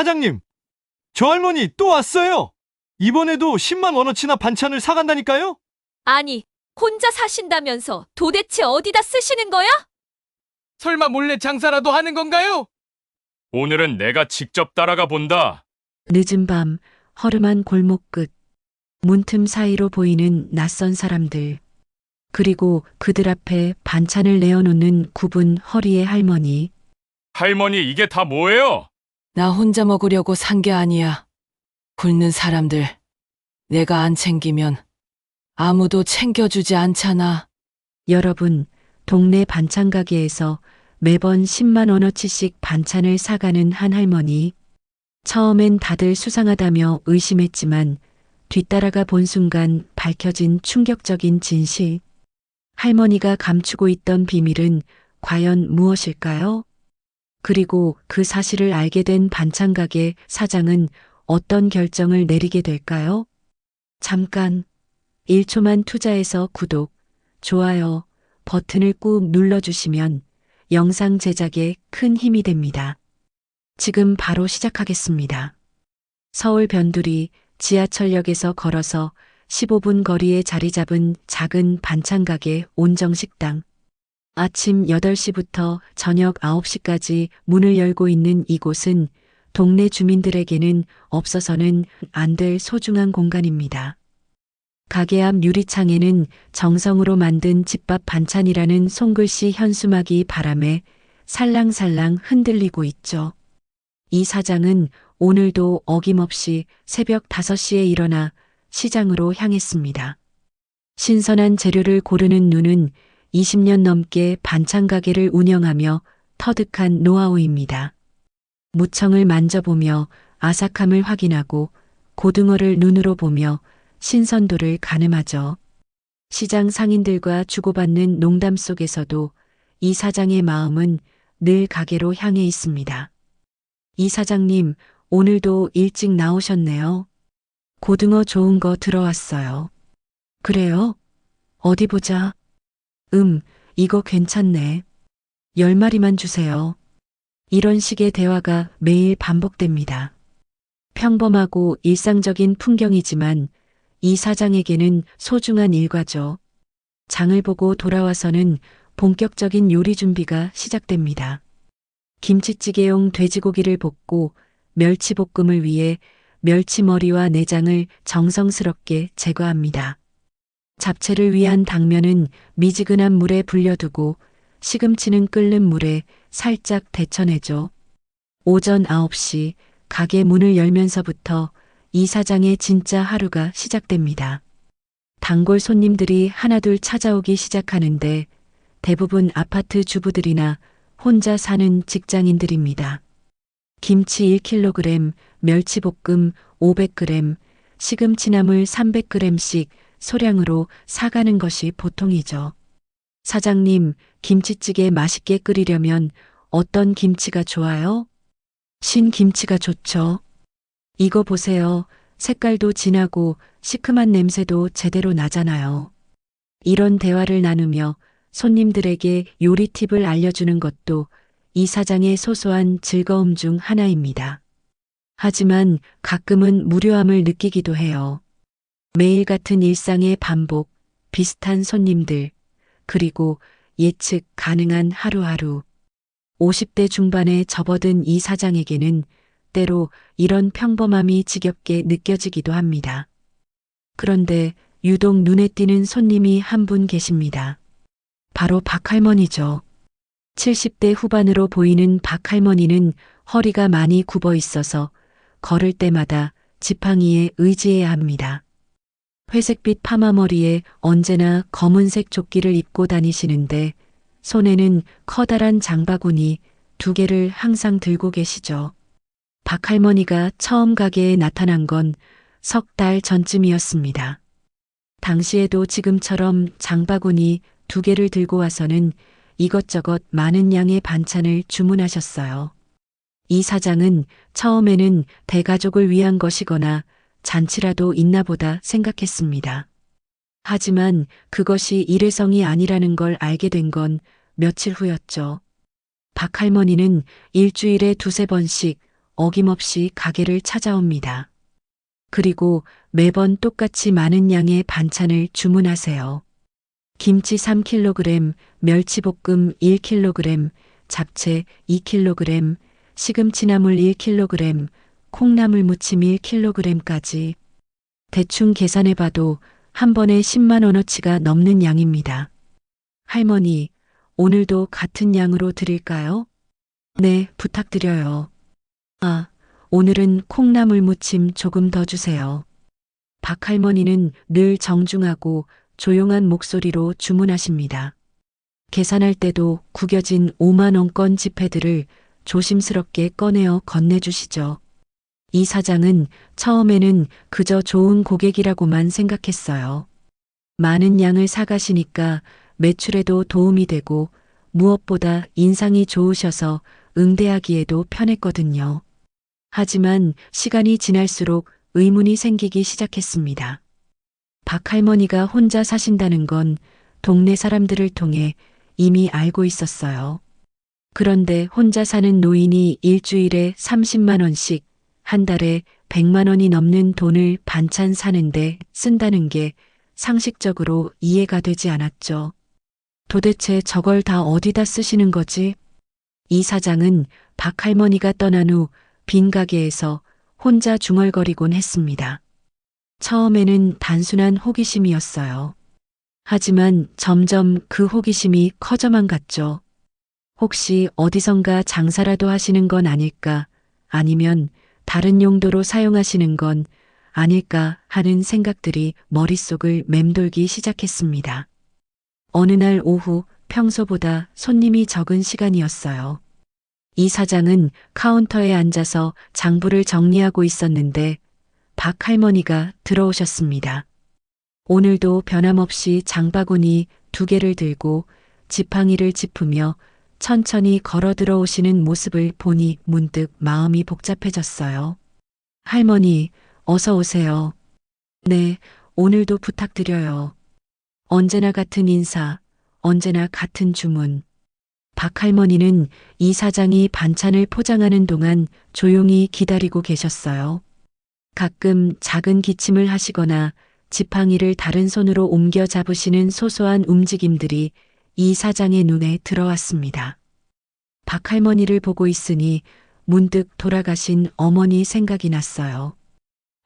사장님, 저 할머니 또 왔어요. 이번에도 10만 원어치나 반찬을 사간다니까요? 아니, 혼자 사신다면서 도대체 어디다 쓰시는 거야? 설마 몰래 장사라도 하는 건가요? 오늘은 내가 직접 따라가 본다. 늦은 밤 허름한 골목 끝 문틈 사이로 보이는 낯선 사람들. 그리고 그들 앞에 반찬을 내어놓는 굽은 허리의 할머니. 할머니, 이게 다 뭐예요? 나 혼자 먹으려고 산 게 아니야. 굶는 사람들, 내가 안 챙기면 아무도 챙겨주지 않잖아. 여러분, 동네 반찬 가게에서 매번 10만 원어치씩 반찬을 사가는 한 할머니. 처음엔 다들 수상하다며 의심했지만 뒤따라가 본 순간 밝혀진 충격적인 진실. 할머니가 감추고 있던 비밀은 과연 무엇일까요? 그리고 그 사실을 알게 된 반찬 가게 사장은 어떤 결정을 내리게 될까요? 잠깐 1초만 투자해서 구독, 좋아요 버튼을 꾹 눌러주시면 영상 제작에 큰 힘이 됩니다. 지금 바로 시작하겠습니다. 서울 변두리 지하철역에서 걸어서 15분 거리에 자리 잡은 작은 반찬 가게 온정식당. 아침 8시부터 저녁 9시까지 문을 열고 있는 이곳은 동네 주민들에게는 없어서는 안 될 소중한 공간입니다. 가게 앞 유리창에는 정성으로 만든 집밥 반찬이라는 손글씨 현수막이 바람에 살랑살랑 흔들리고 있죠. 이 사장은 오늘도 어김없이 새벽 5시에 일어나 시장으로 향했습니다. 신선한 재료를 고르는 눈은 20년 넘게 반찬 가게를 운영하며 터득한 노하우입니다. 무청을 만져보며 아삭함을 확인하고 고등어를 눈으로 보며 신선도를 가늠하죠. 시장 상인들과 주고받는 농담 속에서도 이 사장의 마음은 늘 가게로 향해 있습니다. 이 사장님, 오늘도 일찍 나오셨네요. 고등어 좋은 거 들어왔어요. 그래요? 어디 보자. 이거 괜찮네. 10마리만 주세요. 이런 식의 대화가 매일 반복됩니다. 평범하고 일상적인 풍경이지만 이 사장에게는 소중한 일과죠. 장을 보고 돌아와서는 본격적인 요리 준비가 시작됩니다. 김치찌개용 돼지고기를 볶고 멸치볶음을 위해 멸치머리와 내장을 정성스럽게 제거합니다. 잡채를 위한 당면은 미지근한 물에 불려두고 시금치는 끓는 물에 살짝 데쳐내죠. 오전 9시 가게 문을 열면서부터 이 사장의 진짜 하루가 시작됩니다. 단골 손님들이 하나둘 찾아오기 시작하는데 대부분 아파트 주부들이나 혼자 사는 직장인들입니다. 김치 1kg, 멸치볶음 500g, 시금치나물 300g씩 소량으로 사가는 것이 보통이죠. 사장님, 김치찌개 맛있게 끓이려면 어떤 김치가 좋아요? 신김치가 좋죠. 이거 보세요. 색깔도 진하고 시큼한 냄새도 제대로 나잖아요. 이런 대화를 나누며 손님들에게 요리 팁을 알려주는 것도 이 사장의 소소한 즐거움 중 하나입니다. 하지만 가끔은 무료함을 느끼기도 해요. 매일 같은 일상의 반복, 비슷한 손님들, 그리고 예측 가능한 하루하루. 50대 중반에 접어든 이 사장에게는 때로 이런 평범함이 지겹게 느껴지기도 합니다. 그런데 유독 눈에 띄는 손님이 한 분 계십니다. 바로 박할머니죠. 70대 후반으로 보이는 박할머니는 허리가 많이 굽어 있어서 걸을 때마다 지팡이에 의지해야 합니다. 회색빛 파마머리에 언제나 검은색 조끼를 입고 다니시는데 손에는 커다란 장바구니 2개를 항상 들고 계시죠. 박할머니가 처음 가게에 나타난 건 석 달 전쯤이었습니다. 당시에도 지금처럼 장바구니 2개를 들고 와서는 이것저것 많은 양의 반찬을 주문하셨어요. 이 사장은 처음에는 대가족을 위한 것이거나 잔치라도 있나 보다 생각했습니다. 하지만 그것이 일회성이 아니라는 걸 알게 된 건 며칠 후였죠. 박할머니는 일주일에 2~3번씩 어김없이 가게를 찾아옵니다. 그리고 매번 똑같이 많은 양의 반찬을 주문하세요. 김치 3kg, 멸치볶음 1kg, 잡채 2kg, 시금치나물 1kg, 콩나물 무침 1kg까지. 대충 계산해봐도 한 번에 10만 원어치가 넘는 양입니다. 할머니, 오늘도 같은 양으로 드릴까요? 네, 부탁드려요. 아, 오늘은 콩나물 무침 조금 더 주세요. 박할머니는 늘 정중하고 조용한 목소리로 주문하십니다. 계산할 때도 구겨진 5만 원권 지폐들을 조심스럽게 꺼내어 건네주시죠. 이 사장은 처음에는 그저 좋은 고객이라고만 생각했어요. 많은 양을 사가시니까 매출에도 도움이 되고 무엇보다 인상이 좋으셔서 응대하기에도 편했거든요. 하지만 시간이 지날수록 의문이 생기기 시작했습니다. 박할머니가 혼자 사신다는 건 동네 사람들을 통해 이미 알고 있었어요. 그런데 혼자 사는 노인이 일주일에 30만 원씩, 한 달에 100만 원이 넘는 돈을 반찬 사는데 쓴다는 게 상식적으로 이해가 되지 않았죠. 도대체 저걸 다 어디다 쓰시는 거지? 이 사장은 박할머니가 떠난 후 빈 가게에서 혼자 중얼거리곤 했습니다. 처음에는 단순한 호기심이었어요. 하지만 점점 그 호기심이 커져만 갔죠. 혹시 어디선가 장사라도 하시는 건 아닐까, 아니면 다른 용도로 사용하시는 건 아닐까 하는 생각들이 머릿속을 맴돌기 시작했습니다. 어느 날 오후 평소보다 손님이 적은 시간이었어요. 이 사장은 카운터에 앉아서 장부를 정리하고 있었는데 박할머니가 들어오셨습니다. 오늘도 변함없이 장바구니 2개를 들고 지팡이를 짚으며 천천히 걸어 들어오시는 모습을 보니 문득 마음이 복잡해졌어요. 할머니, 어서 오세요. 네, 오늘도 부탁드려요. 언제나 같은 인사, 언제나 같은 주문. 박할머니는 이 사장이 반찬을 포장하는 동안 조용히 기다리고 계셨어요. 가끔 작은 기침을 하시거나 지팡이를 다른 손으로 옮겨 잡으시는 소소한 움직임들이 이 사장의 눈에 들어왔습니다. 박할머니를 보고 있으니 문득 돌아가신 어머니 생각이 났어요.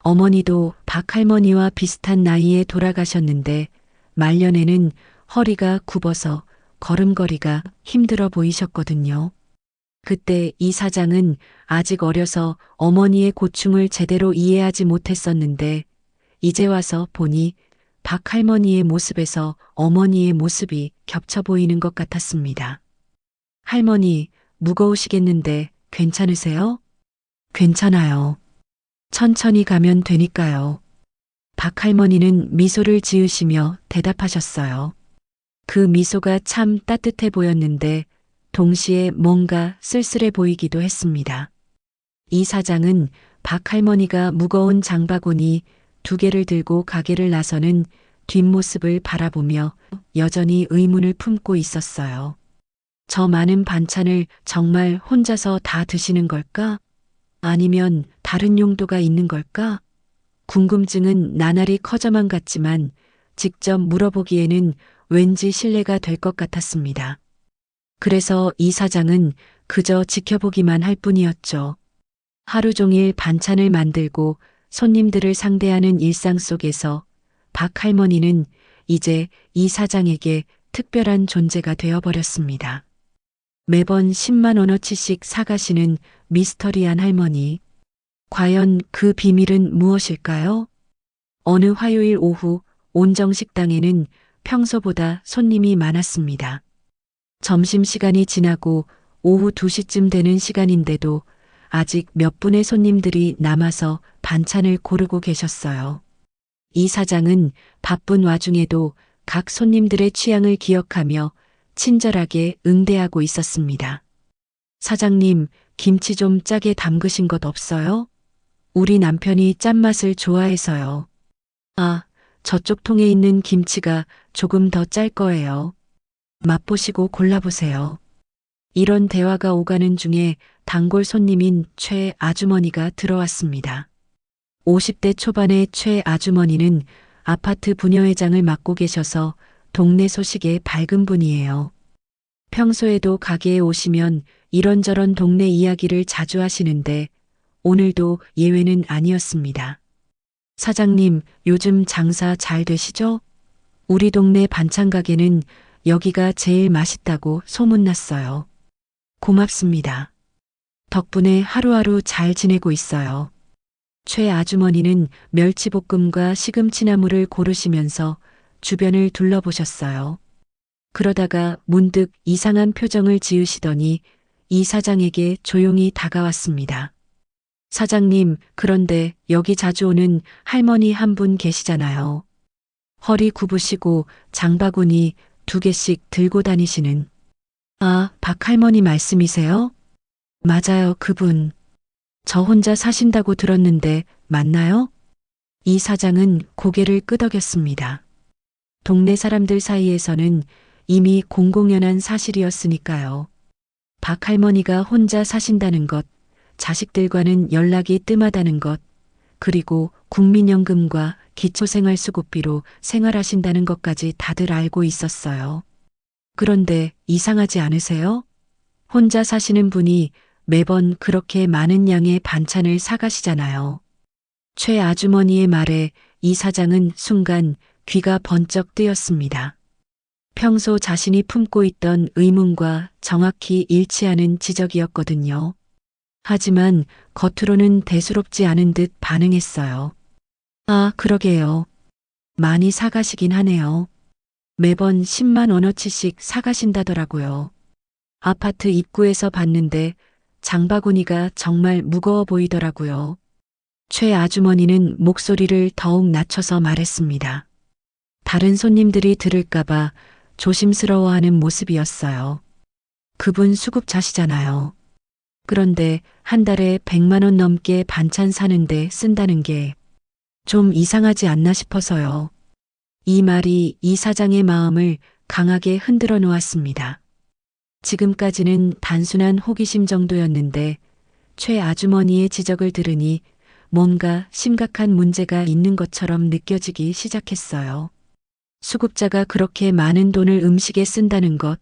어머니도 박할머니와 비슷한 나이에 돌아가셨는데 말년에는 허리가 굽어서 걸음걸이가 힘들어 보이셨거든요. 그때 이 사장은 아직 어려서 어머니의 고충을 제대로 이해하지 못했었는데 이제 와서 보니 박할머니의 모습에서 어머니의 모습이 겹쳐 보이는 것 같았습니다. 할머니, 무거우시겠는데 괜찮으세요? 괜찮아요. 천천히 가면 되니까요. 박할머니는 미소를 지으시며 대답하셨어요. 그 미소가 참 따뜻해 보였는데 동시에 뭔가 쓸쓸해 보이기도 했습니다. 이 사장은 박할머니가 무거운 장바구니 2개를 들고 가게를 나서는 뒷모습을 바라보며 여전히 의문을 품고 있었어요. 저 많은 반찬을 정말 혼자서 다 드시는 걸까? 아니면 다른 용도가 있는 걸까? 궁금증은 나날이 커져만 갔지만 직접 물어보기에는 왠지 신뢰가 될 것 같았습니다. 그래서 이 사장은 그저 지켜보기만 할 뿐이었죠. 하루 종일 반찬을 만들고 손님들을 상대하는 일상 속에서 박할머니는 이제 이 사장에게 특별한 존재가 되어버렸습니다. 매번 10만 원어치씩 사가시는 미스터리한 할머니. 과연 그 비밀은 무엇일까요? 어느 화요일 오후 온정식당에는 평소보다 손님이 많았습니다. 점심시간이 지나고 오후 2시쯤 되는 시간인데도 아직 몇 분의 손님들이 남아서 반찬을 고르고 계셨어요. 이 사장은 바쁜 와중에도 각 손님들의 취향을 기억하며 친절하게 응대하고 있었습니다. 사장님, 김치 좀 짜게 담그신 것 없어요? 우리 남편이 짠맛을 좋아해서요. 아, 저쪽 통에 있는 김치가 조금 더 짤 거예요. 맛보시고 골라보세요. 이런 대화가 오가는 중에 단골 손님인 최 아주머니가 들어왔습니다. 50대 초반의 최 아주머니는 아파트 부녀회장을 맡고 계셔서 동네 소식에 밝은 분이에요. 평소에도 가게에 오시면 이런저런 동네 이야기를 자주 하시는데 오늘도 예외는 아니었습니다. 사장님, 요즘 장사 잘 되시죠? 우리 동네 반찬 가게는 여기가 제일 맛있다고 소문났어요. 고맙습니다. 덕분에 하루하루 잘 지내고 있어요. 최 아주머니는 멸치볶음과 시금치나물을 고르시면서 주변을 둘러보셨어요. 그러다가 문득 이상한 표정을 지으시더니 이 사장에게 조용히 다가왔습니다. 사장님, 그런데 여기 자주 오는 할머니 한 분 계시잖아요. 허리 굽으시고 장바구니 2개씩 들고 다니시는. 아, 박 할머니 말씀이세요? 맞아요, 그분. 저 혼자 사신다고 들었는데 맞나요? 이 사장은 고개를 끄덕였습니다. 동네 사람들 사이에서는 이미 공공연한 사실이었으니까요. 박 할머니가 혼자 사신다는 것, 자식들과는 연락이 뜸하다는 것, 그리고 국민연금과 기초생활수급비로 생활하신다는 것까지 다들 알고 있었어요. 그런데 이상하지 않으세요? 혼자 사시는 분이 매번 그렇게 많은 양의 반찬을 사가시잖아요. 최 아주머니의 말에 이 사장은 순간 귀가 번쩍 뜨였습니다. 평소 자신이 품고 있던 의문과 정확히 일치하는 지적이었거든요. 하지만 겉으로는 대수롭지 않은 듯 반응했어요. 아, 그러게요. 많이 사가시긴 하네요. 매번 10만 원어치씩 사가신다더라고요. 아파트 입구에서 봤는데 장바구니가 정말 무거워 보이더라고요. 최 아주머니는 목소리를 더욱 낮춰서 말했습니다. 다른 손님들이 들을까봐 조심스러워하는 모습이었어요. 그분 수급자시잖아요. 그런데 한 달에 100만 원 넘게 반찬 사는데 쓴다는 게 좀 이상하지 않나 싶어서요. 이 말이 이 사장의 마음을 강하게 흔들어 놓았습니다. 지금까지는 단순한 호기심 정도였는데 최 아주머니의 지적을 들으니 뭔가 심각한 문제가 있는 것처럼 느껴지기 시작했어요. 수급자가 그렇게 많은 돈을 음식에 쓴다는 것,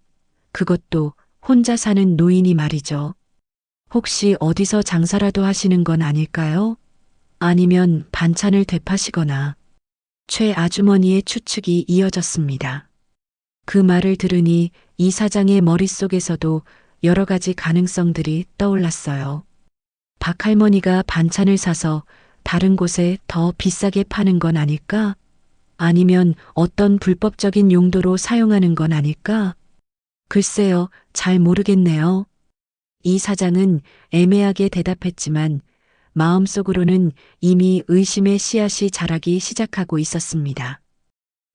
그것도 혼자 사는 노인이 말이죠. 혹시 어디서 장사라도 하시는 건 아닐까요? 아니면 반찬을 되파시거나. 최 아주머니의 추측이 이어졌습니다. 그 말을 들으니 이 사장의 머릿속에서도 여러 가지 가능성들이 떠올랐어요. 박 할머니가 반찬을 사서 다른 곳에 더 비싸게 파는 건 아닐까? 아니면 어떤 불법적인 용도로 사용하는 건 아닐까? 글쎄요, 잘 모르겠네요. 이 사장은 애매하게 대답했지만 마음속으로는 이미 의심의 씨앗이 자라기 시작하고 있었습니다.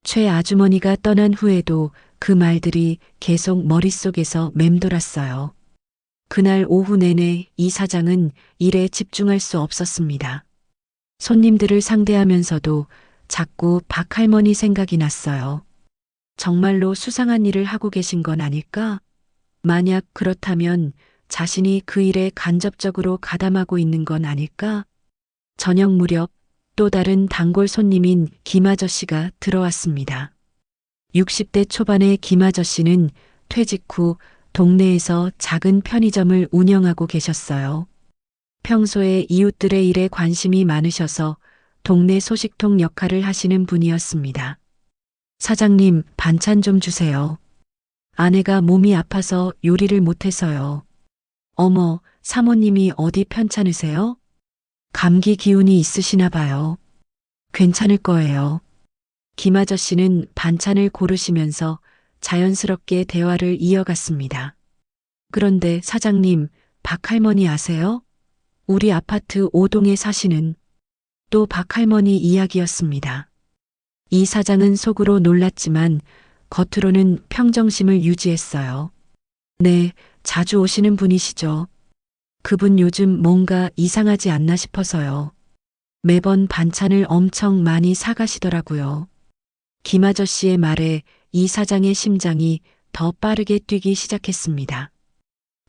최 아주머니가 떠난 후에도 그 말들이 계속 머릿속에서 맴돌았어요. 그날 오후 내내 이 사장은 일에 집중할 수 없었습니다. 손님들을 상대하면서도 자꾸 박 할머니 생각이 났어요. 정말로 수상한 일을 하고 계신 건 아닐까? 만약 그렇다면 자신이 그 일에 간접적으로 가담하고 있는 건 아닐까? 저녁 무렵 또 다른 단골 손님인 김 아저씨가 들어왔습니다. 60대 초반의 김 아저씨는 퇴직 후 동네에서 작은 편의점을 운영하고 계셨어요. 평소에 이웃들의 일에 관심이 많으셔서 동네 소식통 역할을 하시는 분이었습니다. 사장님, 반찬 좀 주세요. 아내가 몸이 아파서 요리를 못해서요. 어머, 사모님이 어디 편찮으세요? 감기 기운이 있으시나 봐요. 괜찮을 거예요. 김 아저씨는 반찬을 고르시면서 자연스럽게 대화를 이어갔습니다. 그런데 사장님, 박 할머니 아세요? 우리 아파트 5동에 사시는. 또 박 할머니 이야기였습니다. 이 사장은 속으로 놀랐지만 겉으로는 평정심을 유지했어요. 네, 자주 오시는 분이시죠. 그분 요즘 뭔가 이상하지 않나 싶어서요. 매번 반찬을 엄청 많이 사가시더라고요. 김 아저씨의 말에 이 사장의 심장이 더 빠르게 뛰기 시작했습니다.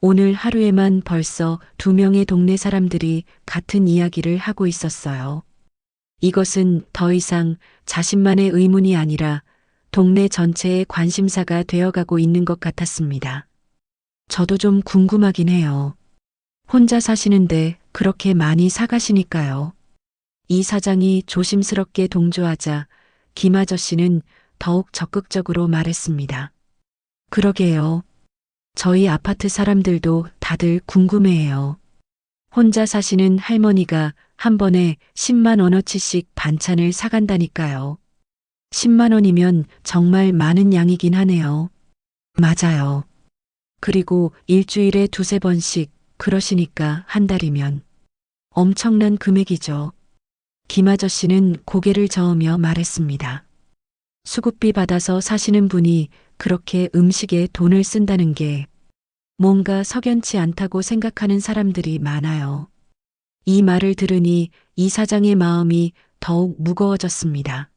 오늘 하루에만 벌써 2명의 동네 사람들이 같은 이야기를 하고 있었어요. 이것은 더 이상 자신만의 의문이 아니라 동네 전체의 관심사가 되어가고 있는 것 같았습니다. 저도 좀 궁금하긴 해요. 혼자 사시는데 그렇게 많이 사가시니까요. 이 사장이 조심스럽게 동조하자 김 아저씨는 더욱 적극적으로 말했습니다. 그러게요. 저희 아파트 사람들도 다들 궁금해해요. 혼자 사시는 할머니가 한 번에 10만 원어치씩 반찬을 사간다니까요. 10만 원이면 정말 많은 양이긴 하네요. 맞아요. 그리고 일주일에 2~3번씩 그러시니까 한 달이면 엄청난 금액이죠. 김 아저씨는 고개를 저으며 말했습니다. 수급비 받아서 사시는 분이 그렇게 음식에 돈을 쓴다는 게 뭔가 석연치 않다고 생각하는 사람들이 많아요. 이 말을 들으니 이 사장의 마음이 더욱 무거워졌습니다.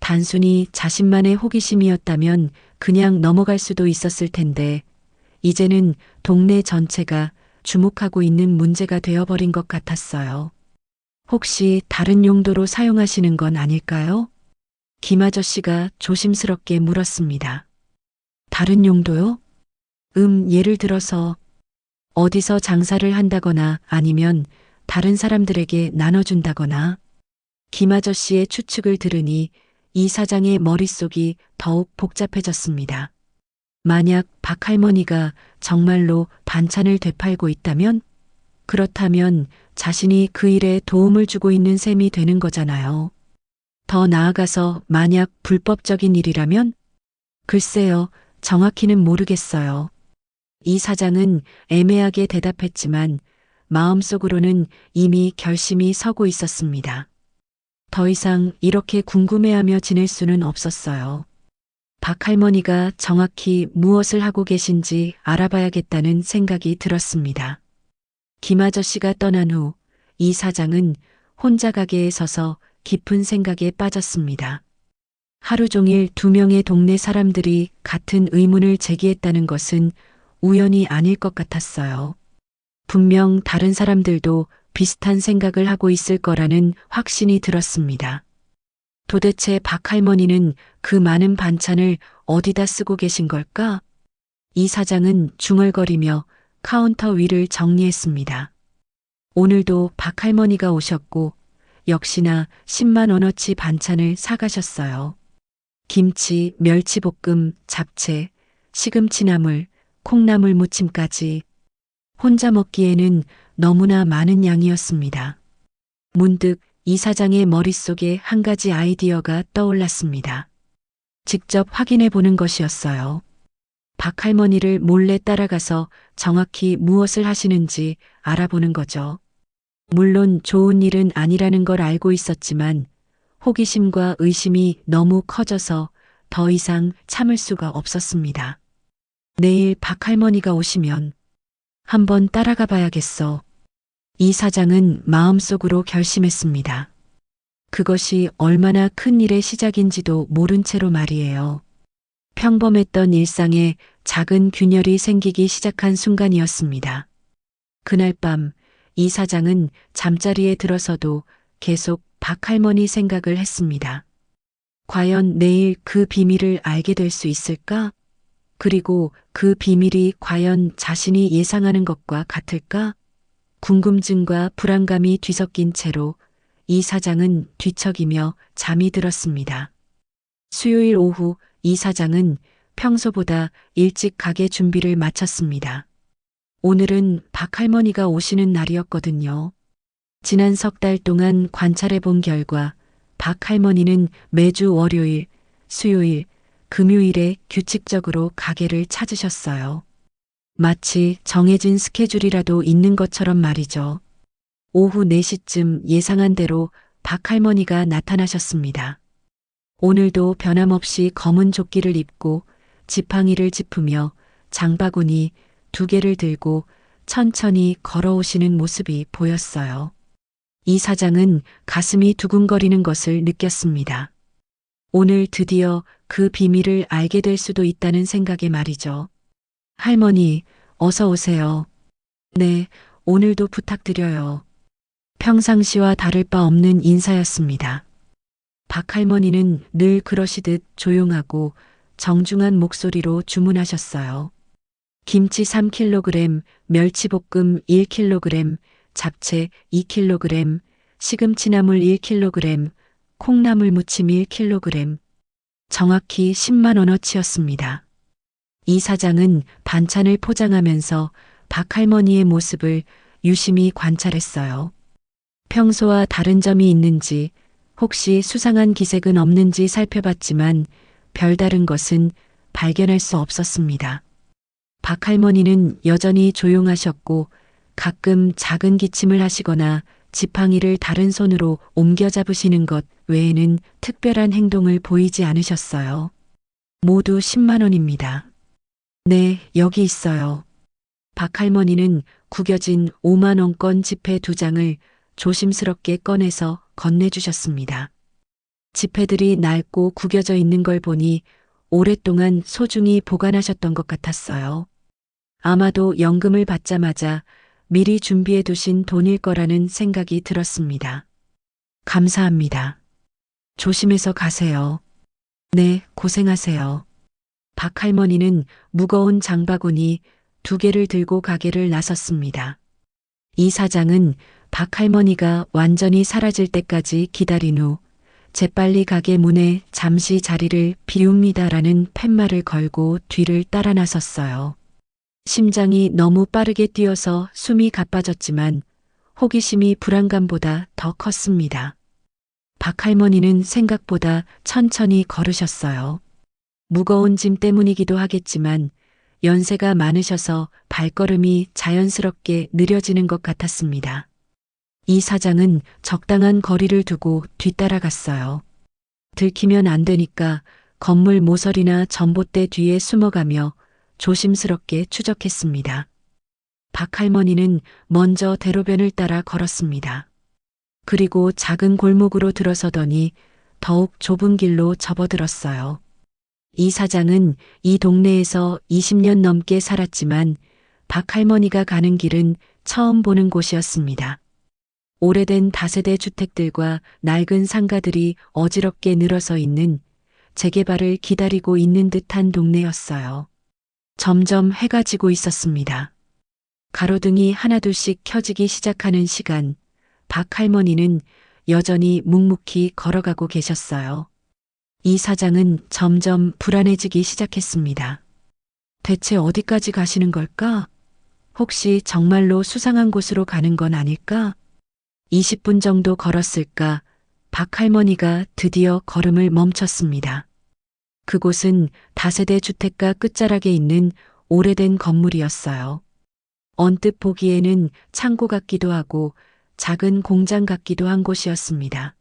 단순히 자신만의 호기심이었다면 그냥 넘어갈 수도 있었을 텐데 이제는 동네 전체가 주목하고 있는 문제가 되어버린 것 같았어요. 혹시 다른 용도로 사용하시는 건 아닐까요? 김 아저씨가 조심스럽게 물었습니다. 다른 용도요? 예를 들어서 어디서 장사를 한다거나 아니면 다른 사람들에게 나눠준다거나. 김 아저씨의 추측을 들으니 이 사장의 머릿속이 더욱 복잡해졌습니다. 만약 박 할머니가 정말로 반찬을 되팔고 있다면? 그렇다면 자신이 그 일에 도움을 주고 있는 셈이 되는 거잖아요. 더 나아가서 만약 불법적인 일이라면? 글쎄요, 정확히는 모르겠어요. 이 사장은 애매하게 대답했지만 마음속으로는 이미 결심이 서고 있었습니다. 더 이상 이렇게 궁금해하며 지낼 수는 없었어요. 박 할머니가 정확히 무엇을 하고 계신지 알아봐야겠다는 생각이 들었습니다. 김 아저씨가 떠난 후 이 사장은 혼자 가게에 서서 깊은 생각에 빠졌습니다. 하루 종일 2명의 동네 사람들이 같은 의문을 제기했다는 것은 우연이 아닐 것 같았어요. 분명 다른 사람들도 비슷한 생각을 하고 있을 거라는 확신이 들었습니다. 도대체 박 할머니는 그 많은 반찬을 어디다 쓰고 계신 걸까? 이 사장은 중얼거리며 카운터 위를 정리했습니다. 오늘도 박 할머니가 오셨고 역시나 10만 원어치 반찬을 사가셨어요. 김치, 멸치볶음, 잡채, 시금치나물, 콩나물 무침까지 혼자 먹기에는 너무나 많은 양이었습니다. 문득 이 사장의 머릿속에 한 가지 아이디어가 떠올랐습니다. 직접 확인해 보는 것이었어요. 박 할머니를 몰래 따라가서 정확히 무엇을 하시는지 알아보는 거죠. 물론 좋은 일은 아니라는 걸 알고 있었지만 호기심과 의심이 너무 커져서 더 이상 참을 수가 없었습니다. 내일 박 할머니가 오시면 한번 따라가 봐야겠어. 이 사장은 마음속으로 결심했습니다. 그것이 얼마나 큰 일의 시작인지도 모른 채로 말이에요. 평범했던 일상에 작은 균열이 생기기 시작한 순간이었습니다. 그날 밤 이 사장은 잠자리에 들어서도 계속 박 할머니 생각을 했습니다. 과연 내일 그 비밀을 알게 될 수 있을까? 그리고 그 비밀이 과연 자신이 예상하는 것과 같을까? 궁금증과 불안감이 뒤섞인 채로 이 사장은 뒤척이며 잠이 들었습니다. 수요일 오후 이 사장은 평소보다 일찍 가게 준비를 마쳤습니다. 오늘은 박 할머니가 오시는 날이었거든요. 지난 3달 동안 관찰해 본 결과 박 할머니는 매주 월요일, 수요일, 금요일에 규칙적으로 가게를 찾으셨어요. 마치 정해진 스케줄이라도 있는 것처럼 말이죠. 오후 4시쯤 예상한 대로 박 할머니가 나타나셨습니다. 오늘도 변함없이 검은 조끼를 입고 지팡이를 짚으며 장바구니 2개를 들고 천천히 걸어오시는 모습이 보였어요. 이 사장은 가슴이 두근거리는 것을 느꼈습니다. 오늘 드디어 그 비밀을 알게 될 수도 있다는 생각에 말이죠. 할머니, 어서 오세요. 네, 오늘도 부탁드려요. 평상시와 다를 바 없는 인사였습니다. 박할머니는 늘 그러시듯 조용하고 정중한 목소리로 주문하셨어요. 김치 3kg, 멸치볶음 1kg, 잡채 2kg, 시금치나물 1kg, 콩나물 무침 1kg. 정확히 10만 원어치였습니다. 이 사장은 반찬을 포장하면서 박할머니의 모습을 유심히 관찰했어요. 평소와 다른 점이 있는지, 혹시 수상한 기색은 없는지 살펴봤지만 별다른 것은 발견할 수 없었습니다. 박할머니는 여전히 조용하셨고 가끔 작은 기침을 하시거나 지팡이를 다른 손으로 옮겨 잡으시는 것 외에는 특별한 행동을 보이지 않으셨어요. 모두 10만 원입니다. 네, 여기 있어요. 박할머니는 구겨진 5만 원권 지폐 2장을 조심스럽게 꺼내서 건네주셨습니다. 지폐들이 낡고 구겨져 있는 걸 보니 오랫동안 소중히 보관하셨던 것 같았어요. 아마도 연금을 받자마자 미리 준비해 두신 돈일 거라는 생각이 들었습니다. 감사합니다. 조심해서 가세요. 네, 고생하세요. 박할머니는 무거운 장바구니 2개를 들고 가게를 나섰습니다. 이 사장은 박할머니가 완전히 사라질 때까지 기다린 후 재빨리 가게 문에 잠시 자리를 비웁니다라는 팻말을 걸고 뒤를 따라 나섰어요. 심장이 너무 빠르게 뛰어서 숨이 가빠졌지만 호기심이 불안감보다 더 컸습니다. 박할머니는 생각보다 천천히 걸으셨어요. 무거운 짐 때문이기도 하겠지만 연세가 많으셔서 발걸음이 자연스럽게 느려지는 것 같았습니다. 이 사장은 적당한 거리를 두고 뒤따라갔어요. 들키면 안 되니까 건물 모서리나 전봇대 뒤에 숨어가며 조심스럽게 추적했습니다. 박할머니는 먼저 대로변을 따라 걸었습니다. 그리고 작은 골목으로 들어서더니 더욱 좁은 길로 접어들었어요. 이 사장은 이 동네에서 20년 넘게 살았지만 박할머니가 가는 길은 처음 보는 곳이었습니다. 오래된 다세대 주택들과 낡은 상가들이 어지럽게 늘어서 있는 재개발을 기다리고 있는 듯한 동네였어요. 점점 해가 지고 있었습니다. 가로등이 하나둘씩 켜지기 시작하는 시간, 박할머니는 여전히 묵묵히 걸어가고 계셨어요. 이 사장은 점점 불안해지기 시작했습니다. 대체 어디까지 가시는 걸까? 혹시 정말로 수상한 곳으로 가는 건 아닐까? 20분 정도 걸었을까? 박할머니가 드디어 걸음을 멈췄습니다. 그곳은 다세대 주택가 끝자락에 있는 오래된 건물이었어요. 언뜻 보기에는 창고 같기도 하고 작은 공장 같기도 한 곳이었습니다.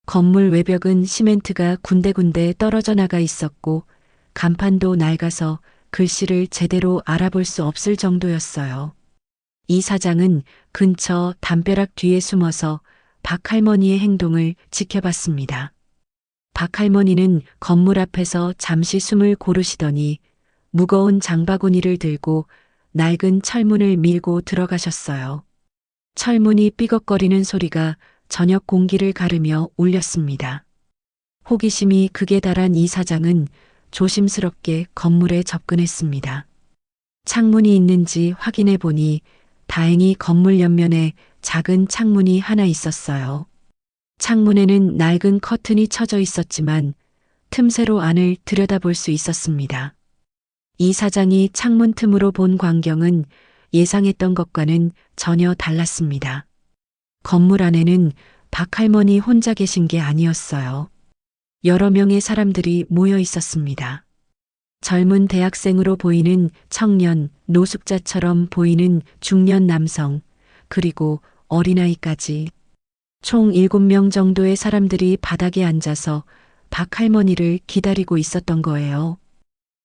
건물 외벽은 시멘트가 군데군데 떨어져 나가 있었고 간판도 낡아서 글씨를 제대로 알아볼 수 없을 정도였어요. 이 사장은 근처 담벼락 뒤에 숨어서 박할머니의 행동을 지켜봤습니다. 박할머니는 건물 앞에서 잠시 숨을 고르시더니 무거운 장바구니를 들고 낡은 철문을 밀고 들어가셨어요. 철문이 삐걱거리는 소리가 저녁 공기를 가르며 울렸습니다. 호기심이 극에 달한 이 사장은 조심스럽게 건물에 접근했습니다. 창문이 있는지 확인해 보니 다행히 건물 옆면에 작은 창문이 하나 있었어요. 창문에는 낡은 커튼이 쳐져 있었지만 틈새로 안을 들여다볼 수 있었습니다. 이 사장이 창문 틈으로 본 광경은 예상했던 것과는 전혀 달랐습니다. 건물 안에는 박할머니 혼자 계신 게 아니었어요. 여러 명의 사람들이 모여 있었습니다. 젊은 대학생으로 보이는 청년, 노숙자처럼 보이는 중년 남성, 그리고 어린아이까지 총 7명 정도의 사람들이 바닥에 앉아서 박할머니를 기다리고 있었던 거예요.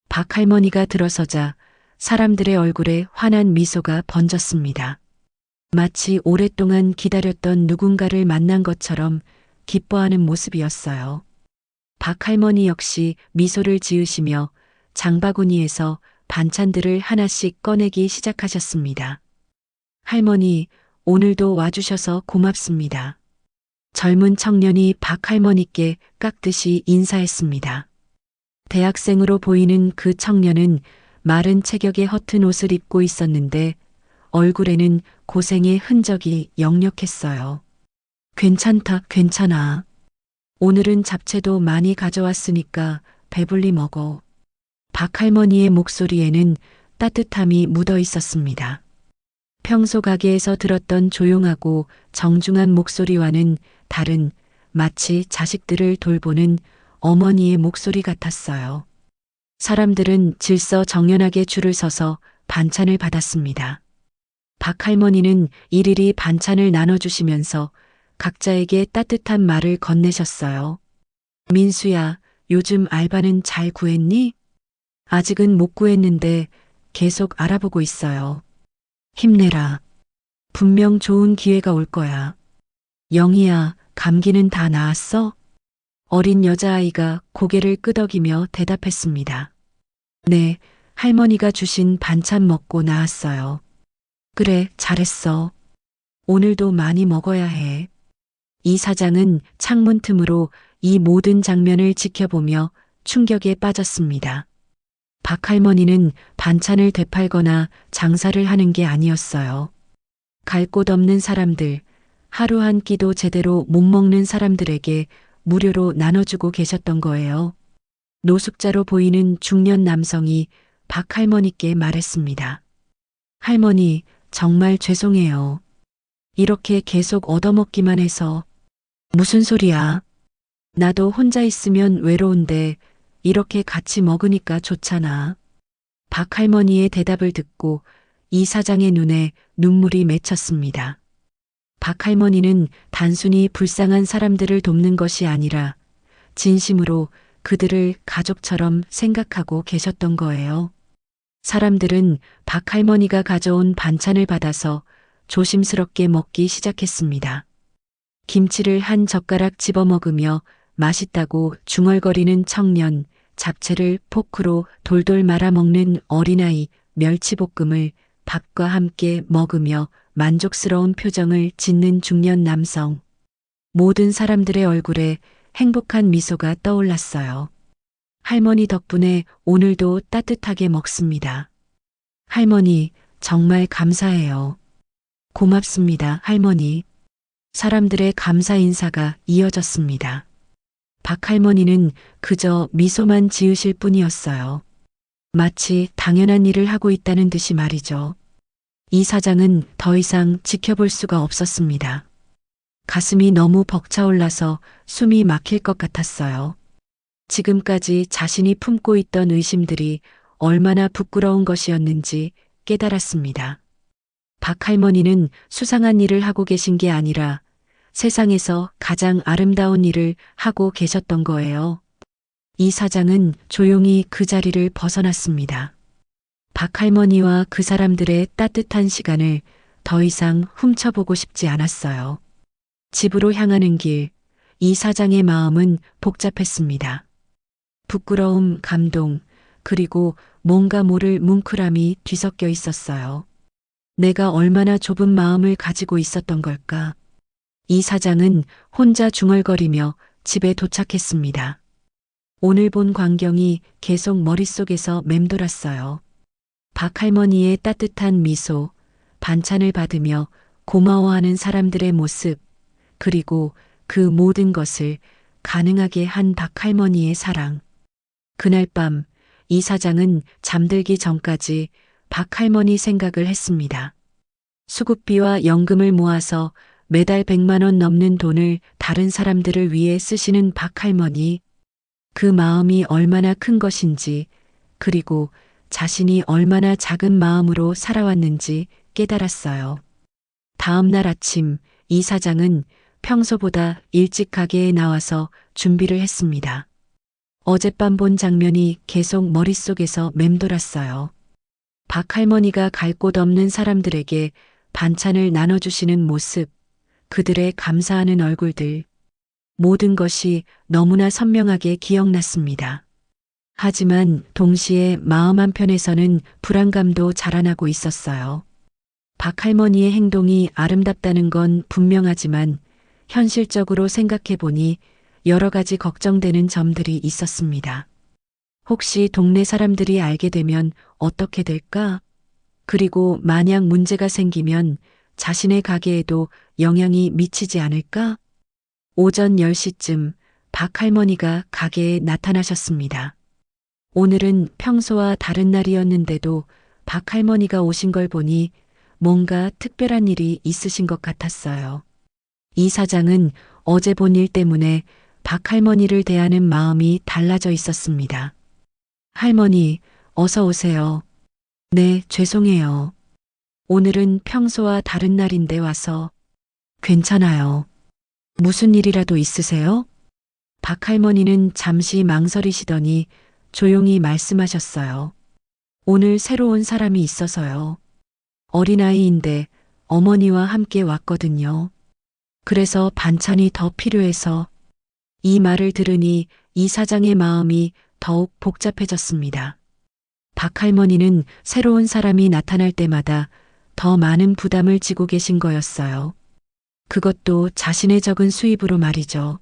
박할머니가 들어서자 사람들의 얼굴에 환한 미소가 번졌습니다. 마치 오랫동안 기다렸던 누군가를 만난 것처럼 기뻐하는 모습이었어요. 박할머니 역시 미소를 지으시며 장바구니에서 반찬들을 하나씩 꺼내기 시작하셨습니다. 할머니, 오늘도 와주셔서 고맙습니다. 젊은 청년이 박 할머니께 깍듯이 인사했습니다. 대학생으로 보이는 그 청년은 마른 체격의 허튼 옷을 입고 있었는데 얼굴에는 고생의 흔적이 역력했어요. 괜찮다, 괜찮아. 오늘은 잡채도 많이 가져왔으니까 배불리 먹어. 박 할머니의 목소리에는 따뜻함이 묻어 있었습니다. 평소 가게에서 들었던 조용하고 정중한 목소리와는 다른 마치 자식들을 돌보는 어머니의 목소리 같았어요. 사람들은 질서정연하게 줄을 서서 반찬을 받았습니다. 박 할머니는 일일이 반찬을 나눠주시면서 각자에게 따뜻한 말을 건네셨어요. 민수야, 요즘 알바는 잘 구했니? 아직은 못 구했는데 계속 알아보고 있어요. 힘내라. 분명 좋은 기회가 올 거야. 영희야, 감기는 다 나았어? 어린 여자아이가 고개를 끄덕이며 대답했습니다. 네, 할머니가 주신 반찬 먹고 나았어요. 그래, 잘했어. 오늘도 많이 먹어야 해. 이 사장은 창문 틈으로 이 모든 장면을 지켜보며 충격에 빠졌습니다. 박 할머니는 반찬을 되팔거나 장사를 하는 게 아니었어요. 갈 곳 없는 사람들, 하루 한 끼도 제대로 못 먹는 사람들에게 무료로 나눠주고 계셨던 거예요. 노숙자로 보이는 중년 남성이 박 할머니께 말했습니다. 할머니, 정말 죄송해요. 이렇게 계속 얻어먹기만 해서. 무슨 소리야? 나도 혼자 있으면 외로운데 이렇게 같이 먹으니까 좋잖아. 박 할머니의 대답을 듣고 이 사장의 눈에 눈물이 맺혔습니다. 박 할머니는 단순히 불쌍한 사람들을 돕는 것이 아니라 진심으로 그들을 가족처럼 생각하고 계셨던 거예요. 사람들은 박 할머니가 가져온 반찬을 받아서 조심스럽게 먹기 시작했습니다. 김치를 한 젓가락 집어 먹으며 맛있다고 중얼거리는 청년, 잡채를 포크로 돌돌 말아 먹는 어린아이, 멸치볶음을 밥과 함께 먹으며 만족스러운 표정을 짓는 중년 남성. 모든 사람들의 얼굴에 행복한 미소가 떠올랐어요. 할머니 덕분에 오늘도 따뜻하게 먹습니다. 할머니, 정말 감사해요. 고맙습니다, 할머니. 사람들의 감사 인사가 이어졌습니다. 박 할머니는 그저 미소만 지으실 뿐이었어요. 마치 당연한 일을 하고 있다는 듯이 말이죠. 이 사장은 더 이상 지켜볼 수가 없었습니다. 가슴이 너무 벅차올라서 숨이 막힐 것 같았어요. 지금까지 자신이 품고 있던 의심들이 얼마나 부끄러운 것이었는지 깨달았습니다. 박 할머니는 수상한 일을 하고 계신 게 아니라 세상에서 가장 아름다운 일을 하고 계셨던 거예요. 이 사장은 조용히 그 자리를 벗어났습니다. 박 할머니와 그 사람들의 따뜻한 시간을 더 이상 훔쳐보고 싶지 않았어요. 집으로 향하는 길, 이 사장의 마음은 복잡했습니다. 부끄러움, 감동, 그리고 뭔가 모를 뭉클함이 뒤섞여 있었어요. 내가 얼마나 좁은 마음을 가지고 있었던 걸까? 이 사장은 혼자 중얼거리며 집에 도착했습니다. 오늘 본 광경이 계속 머릿속에서 맴돌았어요. 박 할머니의 따뜻한 미소, 반찬을 받으며 고마워하는 사람들의 모습, 그리고 그 모든 것을 가능하게 한 박 할머니의 사랑. 그날 밤, 이 사장은 잠들기 전까지 박 할머니 생각을 했습니다. 수급비와 연금을 모아서 매달 100만 원 넘는 돈을 다른 사람들을 위해 쓰시는 박 할머니. 그 마음이 얼마나 큰 것인지, 그리고 자신이 얼마나 작은 마음으로 살아왔는지 깨달았어요. 다음 날 아침, 이 사장은 평소보다 일찍 가게에 나와서 준비를 했습니다. 어젯밤 본 장면이 계속 머릿속에서 맴돌았어요. 박 할머니가 갈 곳 없는 사람들에게 반찬을 나눠주시는 모습, 그들의 감사하는 얼굴들, 모든 것이 너무나 선명하게 기억났습니다. 하지만 동시에 마음 한편에서는 불안감도 자라나고 있었어요. 박 할머니의 행동이 아름답다는 건 분명하지만 현실적으로 생각해 보니 여러 가지 걱정되는 점들이 있었습니다. 혹시 동네 사람들이 알게 되면 어떻게 될까? 그리고 만약 문제가 생기면 자신의 가게에도 영향이 미치지 않을까? 오전 10시쯤 박 할머니가 가게에 나타나셨습니다. 오늘은 평소와 다른 날이었는데도 박 할머니가 오신 걸 보니 뭔가 특별한 일이 있으신 것 같았어요. 이 사장은 어제 본 일 때문에 박 할머니를 대하는 마음이 달라져 있었습니다. 할머니, 어서 오세요. 네, 죄송해요. 오늘은 평소와 다른 날인데 와서. 괜찮아요. 무슨 일이라도 있으세요? 박 할머니는 잠시 망설이시더니 조용히 말씀하셨어요. 오늘 새로 온 사람이 있어서요. 어린아이인데 어머니와 함께 왔거든요. 그래서 반찬이 더 필요해서. 이 말을 들으니 이 사장의 마음이 더욱 복잡해졌습니다. 박 할머니는 새로운 사람이 나타날 때마다 더 많은 부담을 지고 계신 거였어요. 그것도 자신의 적은 수입으로 말이죠.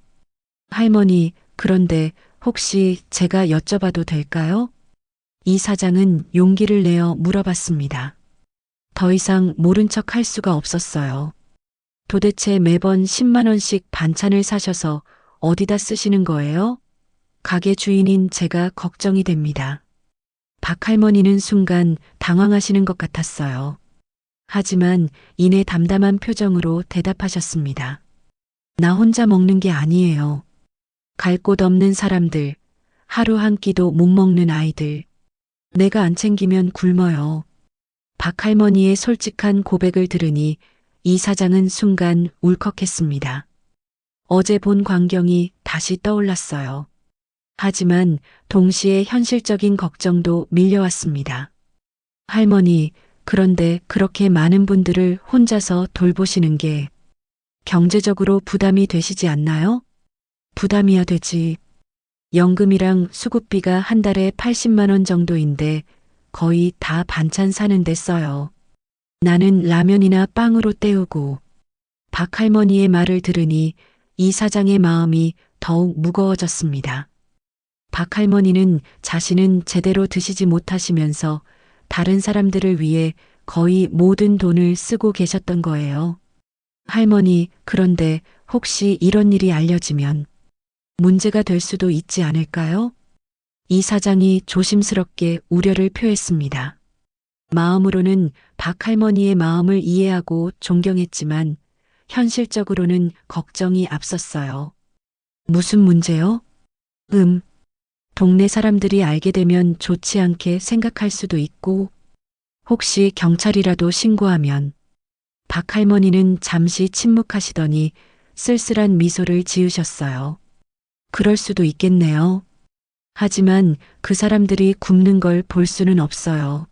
할머니, 그런데 혹시 제가 여쭤봐도 될까요? 이 사장은 용기를 내어 물어봤습니다. 더 이상 모른 척 할 수가 없었어요. 도대체 매번 10만 원씩 반찬을 사셔서 어디다 쓰시는 거예요? 가게 주인인 제가 걱정이 됩니다. 박 할머니는 순간 당황하시는 것 같았어요. 하지만 이내 담담한 표정으로 대답하셨습니다. 나 혼자 먹는 게 아니에요. 갈 곳 없는 사람들, 하루 한 끼도 못 먹는 아이들. 내가 안 챙기면 굶어요. 박 할머니의 솔직한 고백을 들으니 이 사장은 순간 울컥했습니다. 어제 본 광경이 다시 떠올랐어요. 하지만 동시에 현실적인 걱정도 밀려왔습니다. 할머니, 그런데 그렇게 많은 분들을 혼자서 돌보시는 게 경제적으로 부담이 되시지 않나요? 부담이야 되지. 연금이랑 수급비가 한 달에 80만 원 정도인데 거의 다 반찬 사는데 써요. 나는 라면이나 빵으로 때우고. 박 할머니의 말을 들으니 이 사장의 마음이 더욱 무거워졌습니다. 박 할머니는 자신은 제대로 드시지 못하시면서 다른 사람들을 위해 거의 모든 돈을 쓰고 계셨던 거예요. 할머니, 그런데 혹시 이런 일이 알려지면 문제가 될 수도 있지 않을까요? 이 사장이 조심스럽게 우려를 표했습니다. 마음으로는 박 할머니의 마음을 이해하고 존경했지만 현실적으로는 걱정이 앞섰어요. 무슨 문제요? 동네 사람들이 알게 되면 좋지 않게 생각할 수도 있고, 혹시 경찰이라도 신고하면. 박 할머니는 잠시 침묵하시더니 쓸쓸한 미소를 지으셨어요. 그럴 수도 있겠네요. 하지만 그 사람들이 굶는 걸 볼 수는 없어요.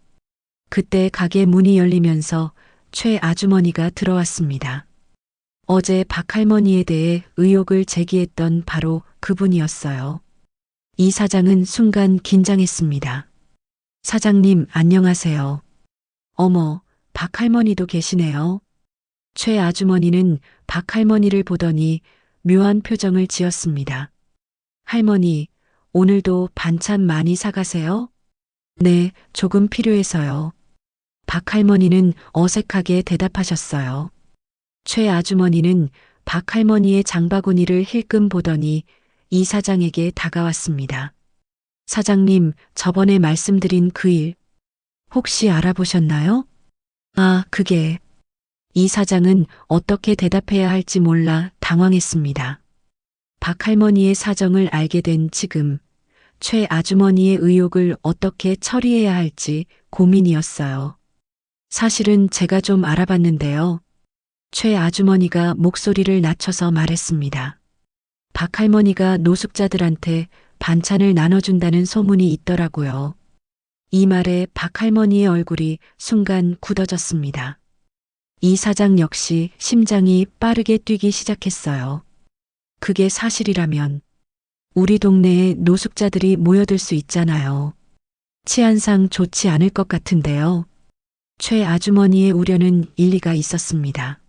그때 가게 문이 열리면서 최 아주머니가 들어왔습니다. 어제 박 할머니에 대해 의혹을 제기했던 바로 그분이었어요. 이 사장은 순간 긴장했습니다. 사장님, 안녕하세요. 어머, 박 할머니도 계시네요. 최 아주머니는 박 할머니를 보더니 묘한 표정을 지었습니다. 할머니, 오늘도 반찬 많이 사가세요? 네, 조금 필요해서요. 박 할머니는 어색하게 대답하셨어요. 최 아주머니는 박 할머니의 장바구니를 힐끔 보더니 이 사장에게 다가왔습니다. 사장님, 저번에 말씀드린 그 일, 혹시 알아보셨나요? 아, 그게. 이 사장은 어떻게 대답해야 할지 몰라 당황했습니다. 박 할머니의 사정을 알게 된 지금, 최 아주머니의 의혹을 어떻게 처리해야 할지 고민이었어요. 사실은 제가 좀 알아봤는데요. 최 아주머니가 목소리를 낮춰서 말했습니다. 박 할머니가 노숙자들한테 반찬을 나눠준다는 소문이 있더라고요. 이 말에 박 할머니의 얼굴이 순간 굳어졌습니다. 이 사장 역시 심장이 빠르게 뛰기 시작했어요. 그게 사실이라면 우리 동네에 노숙자들이 모여들 수 있잖아요. 치안상 좋지 않을 것 같은데요. 최 아주머니의 우려는 일리가 있었습니다.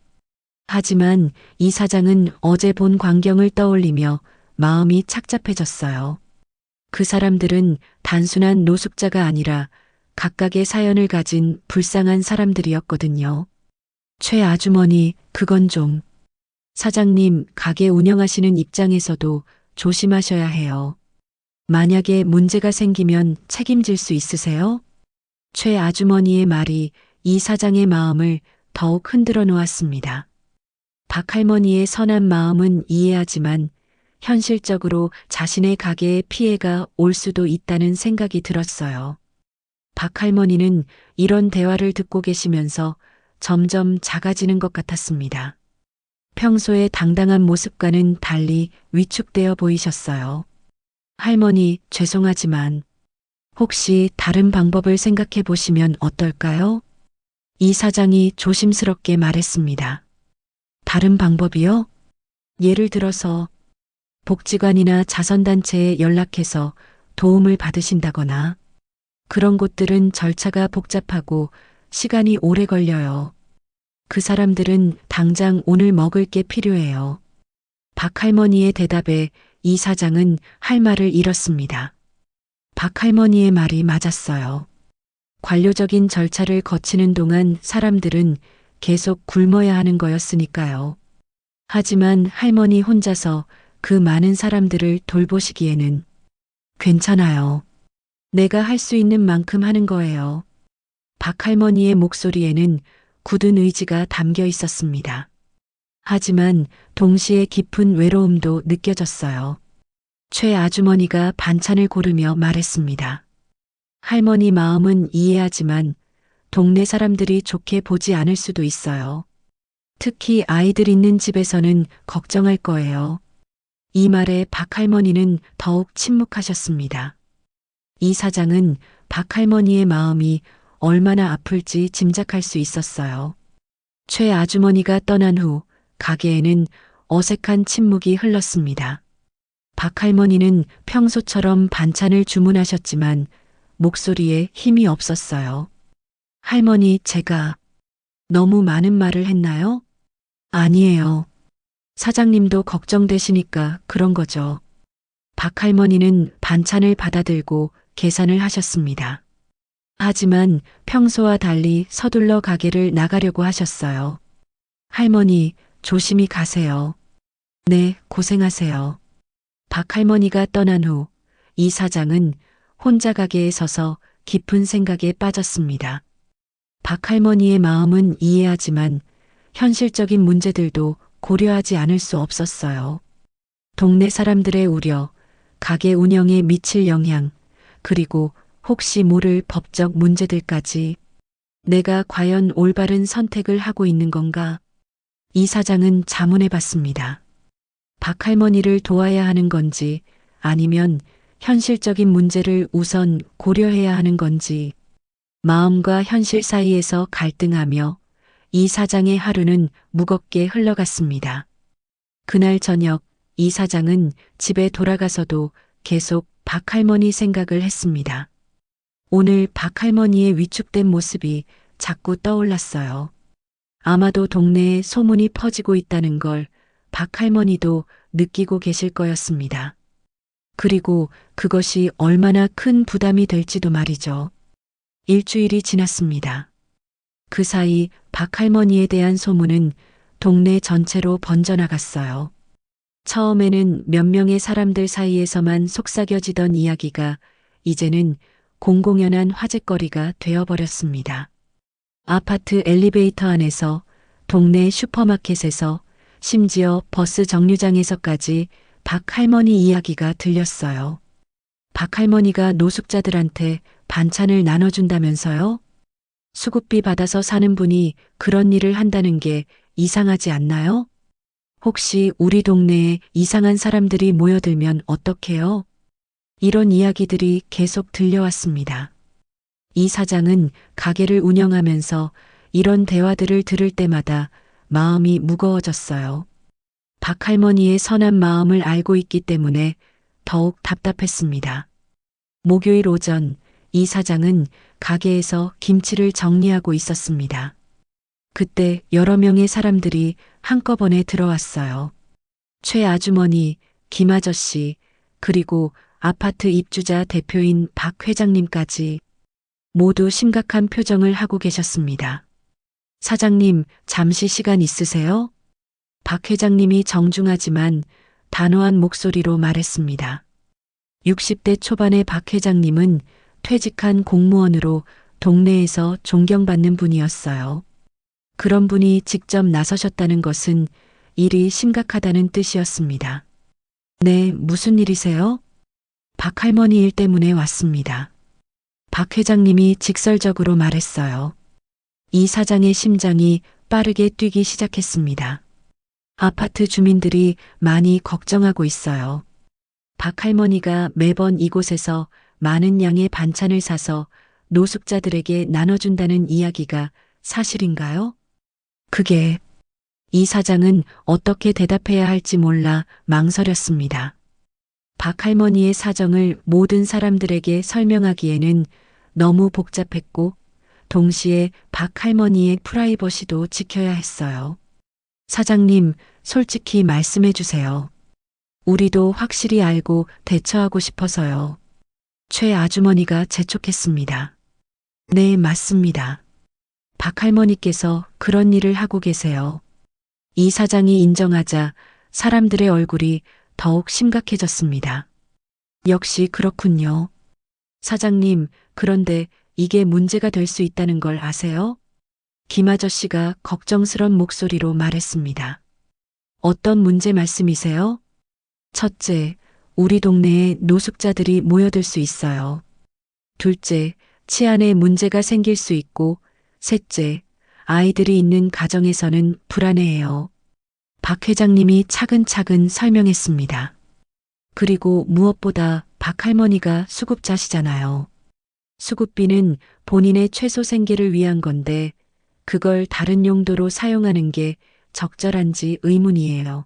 하지만 이 사장은 어제 본 광경을 떠올리며 마음이 착잡해졌어요. 그 사람들은 단순한 노숙자가 아니라 각각의 사연을 가진 불쌍한 사람들이었거든요. 최 아주머니, 그건 좀. 사장님, 가게 운영하시는 입장에서도 조심하셔야 해요. 만약에 문제가 생기면 책임질 수 있으세요? 최 아주머니의 말이 이 사장의 마음을 더욱 흔들어 놓았습니다. 박 할머니의 선한 마음은 이해하지만 현실적으로 자신의 가게에 피해가 올 수도 있다는 생각이 들었어요. 박 할머니는 이런 대화를 듣고 계시면서 점점 작아지는 것 같았습니다. 평소의 당당한 모습과는 달리 위축되어 보이셨어요. 할머니, 죄송하지만 혹시 다른 방법을 생각해 보시면 어떨까요? 이 사장이 조심스럽게 말했습니다. 다른 방법이요? 예를 들어서 복지관이나 자선단체에 연락해서 도움을 받으신다거나. 그런 곳들은 절차가 복잡하고 시간이 오래 걸려요. 그 사람들은 당장 오늘 먹을 게 필요해요. 박 할머니의 대답에 이 사장은 할 말을 잃었습니다. 박 할머니의 말이 맞았어요. 관료적인 절차를 거치는 동안 사람들은 계속 굶어야 하는 거였으니까요. 하지만 할머니 혼자서 그 많은 사람들을 돌보시기에는 괜찮아요. 내가 할 수 있는 만큼 하는 거예요. 박 할머니의 목소리에는 굳은 의지가 담겨 있었습니다. 하지만 동시에 깊은 외로움도 느껴졌어요. 최 아주머니가 반찬을 고르며 말했습니다. 할머니 마음은 이해하지만 동네 사람들이 좋게 보지 않을 수도 있어요. 특히 아이들 있는 집에서는 걱정할 거예요. 이 말에 박 할머니는 더욱 침묵하셨습니다. 이 사장은 박 할머니의 마음이 얼마나 아플지 짐작할 수 있었어요. 최 아주머니가 떠난 후 가게에는 어색한 침묵이 흘렀습니다. 박 할머니는 평소처럼 반찬을 주문하셨지만 목소리에 힘이 없었어요. 할머니, 제가 너무 많은 말을 했나요? 아니에요. 사장님도 걱정되시니까 그런 거죠. 박 할머니는 반찬을 받아들고 계산을 하셨습니다. 하지만 평소와 달리 서둘러 가게를 나가려고 하셨어요. 할머니, 조심히 가세요. 네, 고생하세요. 박 할머니가 떠난 후 이 사장은 혼자 가게에 서서 깊은 생각에 빠졌습니다. 박 할머니의 마음은 이해하지만 현실적인 문제들도 고려하지 않을 수 없었어요. 동네 사람들의 우려, 가게 운영에 미칠 영향, 그리고 혹시 모를 법적 문제들까지. 내가 과연 올바른 선택을 하고 있는 건가? 이 사장은 자문해 봤습니다. 박 할머니를 도와야 하는 건지 아니면 현실적인 문제를 우선 고려해야 하는 건지. 마음과 현실 사이에서 갈등하며 이 사장의 하루는 무겁게 흘러갔습니다. 그날 저녁 이 사장은 집에 돌아가서도 계속 박 할머니 생각을 했습니다. 오늘 박 할머니의 위축된 모습이 자꾸 떠올랐어요. 아마도 동네에 소문이 퍼지고 있다는 걸 박 할머니도 느끼고 계실 거였습니다. 그리고 그것이 얼마나 큰 부담이 될지도 말이죠. 일주일이 지났습니다. 그 사이 박 할머니에 대한 소문은 동네 전체로 번져나갔어요. 처음에는 몇 명의 사람들 사이에서만 속삭여지던 이야기가 이제는 공공연한 화제거리가 되어버렸습니다. 아파트 엘리베이터 안에서, 동네 슈퍼마켓에서, 심지어 버스 정류장에서까지 박 할머니 이야기가 들렸어요. 박 할머니가 노숙자들한테 반찬을 나눠준다면서요? 수급비 받아서 사는 분이 그런 일을 한다는 게 이상하지 않나요? 혹시 우리 동네에 이상한 사람들이 모여들면 어떡해요? 이런 이야기들이 계속 들려왔습니다. 이 사장은 가게를 운영하면서 이런 대화들을 들을 때마다 마음이 무거워졌어요. 박 할머니의 선한 마음을 알고 있기 때문에 더욱 답답했습니다. 목요일 오전 이 사장은 가게에서 김치를 정리하고 있었습니다. 그때 여러 명의 사람들이 한꺼번에 들어왔어요. 최 아주머니, 김 아저씨, 그리고 아파트 입주자 대표인 박 회장님까지 모두 심각한 표정을 하고 계셨습니다. 사장님, 잠시 시간 있으세요? 박 회장님이 정중하지만 단호한 목소리로 말했습니다. 60대 초반의 박 회장님은 퇴직한 공무원으로 동네에서 존경받는 분이었어요. 그런 분이 직접 나서셨다는 것은 일이 심각하다는 뜻이었습니다. 네, 무슨 일이세요? 박 할머니 일 때문에 왔습니다. 박 회장님이 직설적으로 말했어요. 이 사장의 심장이 빠르게 뛰기 시작했습니다. 아파트 주민들이 많이 걱정하고 있어요. 박 할머니가 매번 이곳에서 많은 양의 반찬을 사서 노숙자들에게 나눠준다는 이야기가 사실인가요? 그게 이 사장은 어떻게 대답해야 할지 몰라 망설였습니다. 박 할머니의 사정을 모든 사람들에게 설명하기에는 너무 복잡했고 동시에 박 할머니의 프라이버시도 지켜야 했어요. 사장님, 솔직히 말씀해 주세요. 우리도 확실히 알고 대처하고 싶어서요. 최 아주머니가 재촉했습니다. 네, 맞습니다. 박 할머니께서 그런 일을 하고 계세요. 이 사장이 인정하자 사람들의 얼굴이 더욱 심각해졌습니다. 역시 그렇군요. 사장님, 그런데 이게 문제가 될 수 있다는 걸 아세요? 김 아저씨가 걱정스런 목소리로 말했습니다. 어떤 문제 말씀이세요? 첫째, 우리 동네에 노숙자들이 모여들 수 있어요. 둘째, 치안에 문제가 생길 수 있고, 셋째, 아이들이 있는 가정에서는 불안해해요. 박 회장님이 차근차근 설명했습니다. 그리고 무엇보다 박 할머니가 수급자시잖아요. 수급비는 본인의 최소 생계를 위한 건데 그걸 다른 용도로 사용하는 게 적절한지 의문이에요.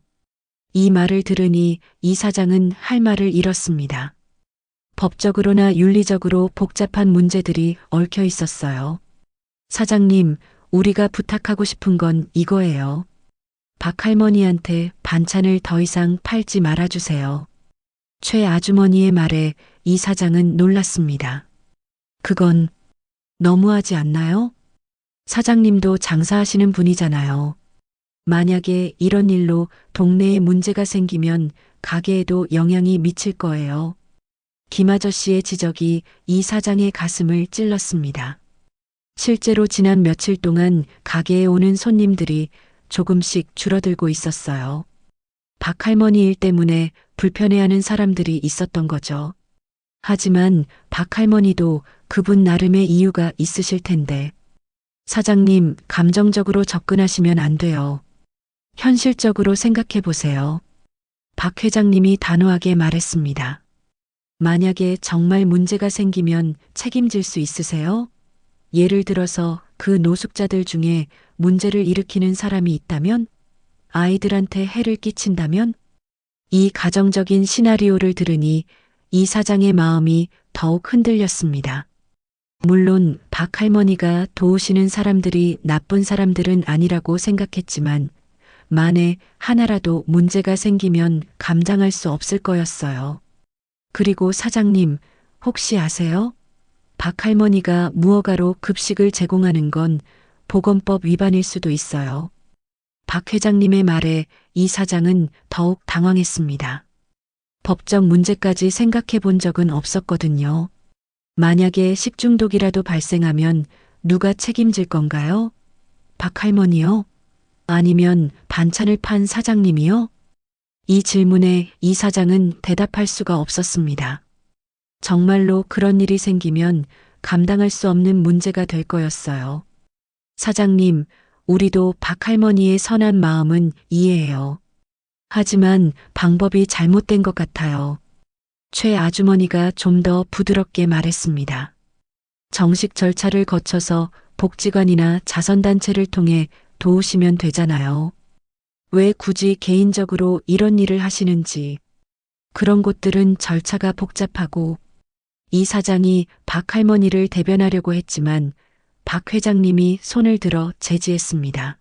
이 말을 들으니 이 사장은 할 말을 잃었습니다. 법적으로나 윤리적으로 복잡한 문제들이 얽혀 있었어요. 사장님, 우리가 부탁하고 싶은 건 이거예요. 박 할머니한테 반찬을 더 이상 팔지 말아주세요. 최 아주머니의 말에 이 사장은 놀랐습니다. 그건 너무하지 않나요? 사장님도 장사하시는 분이잖아요. 만약에 이런 일로 동네에 문제가 생기면 가게에도 영향이 미칠 거예요. 김 아저씨의 지적이 이 사장의 가슴을 찔렀습니다. 실제로 지난 며칠 동안 가게에 오는 손님들이 조금씩 줄어들고 있었어요. 박 할머니 일 때문에 불편해하는 사람들이 있었던 거죠. 하지만 박 할머니도 그분 나름의 이유가 있으실 텐데. 사장님, 감정적으로 접근하시면 안 돼요. 현실적으로 생각해 보세요. 박 회장님이 단호하게 말했습니다. 만약에 정말 문제가 생기면 책임질 수 있으세요? 예를 들어서 그 노숙자들 중에 문제를 일으키는 사람이 있다면? 아이들한테 해를 끼친다면? 이 가정적인 시나리오를 들으니 이 사장의 마음이 더욱 흔들렸습니다. 물론 박 할머니가 도우시는 사람들이 나쁜 사람들은 아니라고 생각했지만 만에 하나라도 문제가 생기면 감당할 수 없을 거였어요. 그리고 사장님, 혹시 아세요? 박 할머니가 무허가로 급식을 제공하는 건 보건법 위반일 수도 있어요. 박 회장님의 말에 이 사장은 더욱 당황했습니다. 법적 문제까지 생각해 본 적은 없었거든요. 만약에 식중독이라도 발생하면 누가 책임질 건가요? 박 할머니요? 아니면 반찬을 판 사장님이요? 이 질문에 이 사장은 대답할 수가 없었습니다. 정말로 그런 일이 생기면 감당할 수 없는 문제가 될 거였어요. 사장님, 우리도 박 할머니의 선한 마음은 이해해요. 하지만 방법이 잘못된 것 같아요. 최 아주머니가 좀 더 부드럽게 말했습니다. 정식 절차를 거쳐서 복지관이나 자선단체를 통해 도우시면 되잖아요. 왜 굳이 개인적으로 이런 일을 하시는지. 그런 곳들은 절차가 복잡하고 이 사장이 박 할머니를 대변하려고 했지만 박 회장님이 손을 들어 제지했습니다.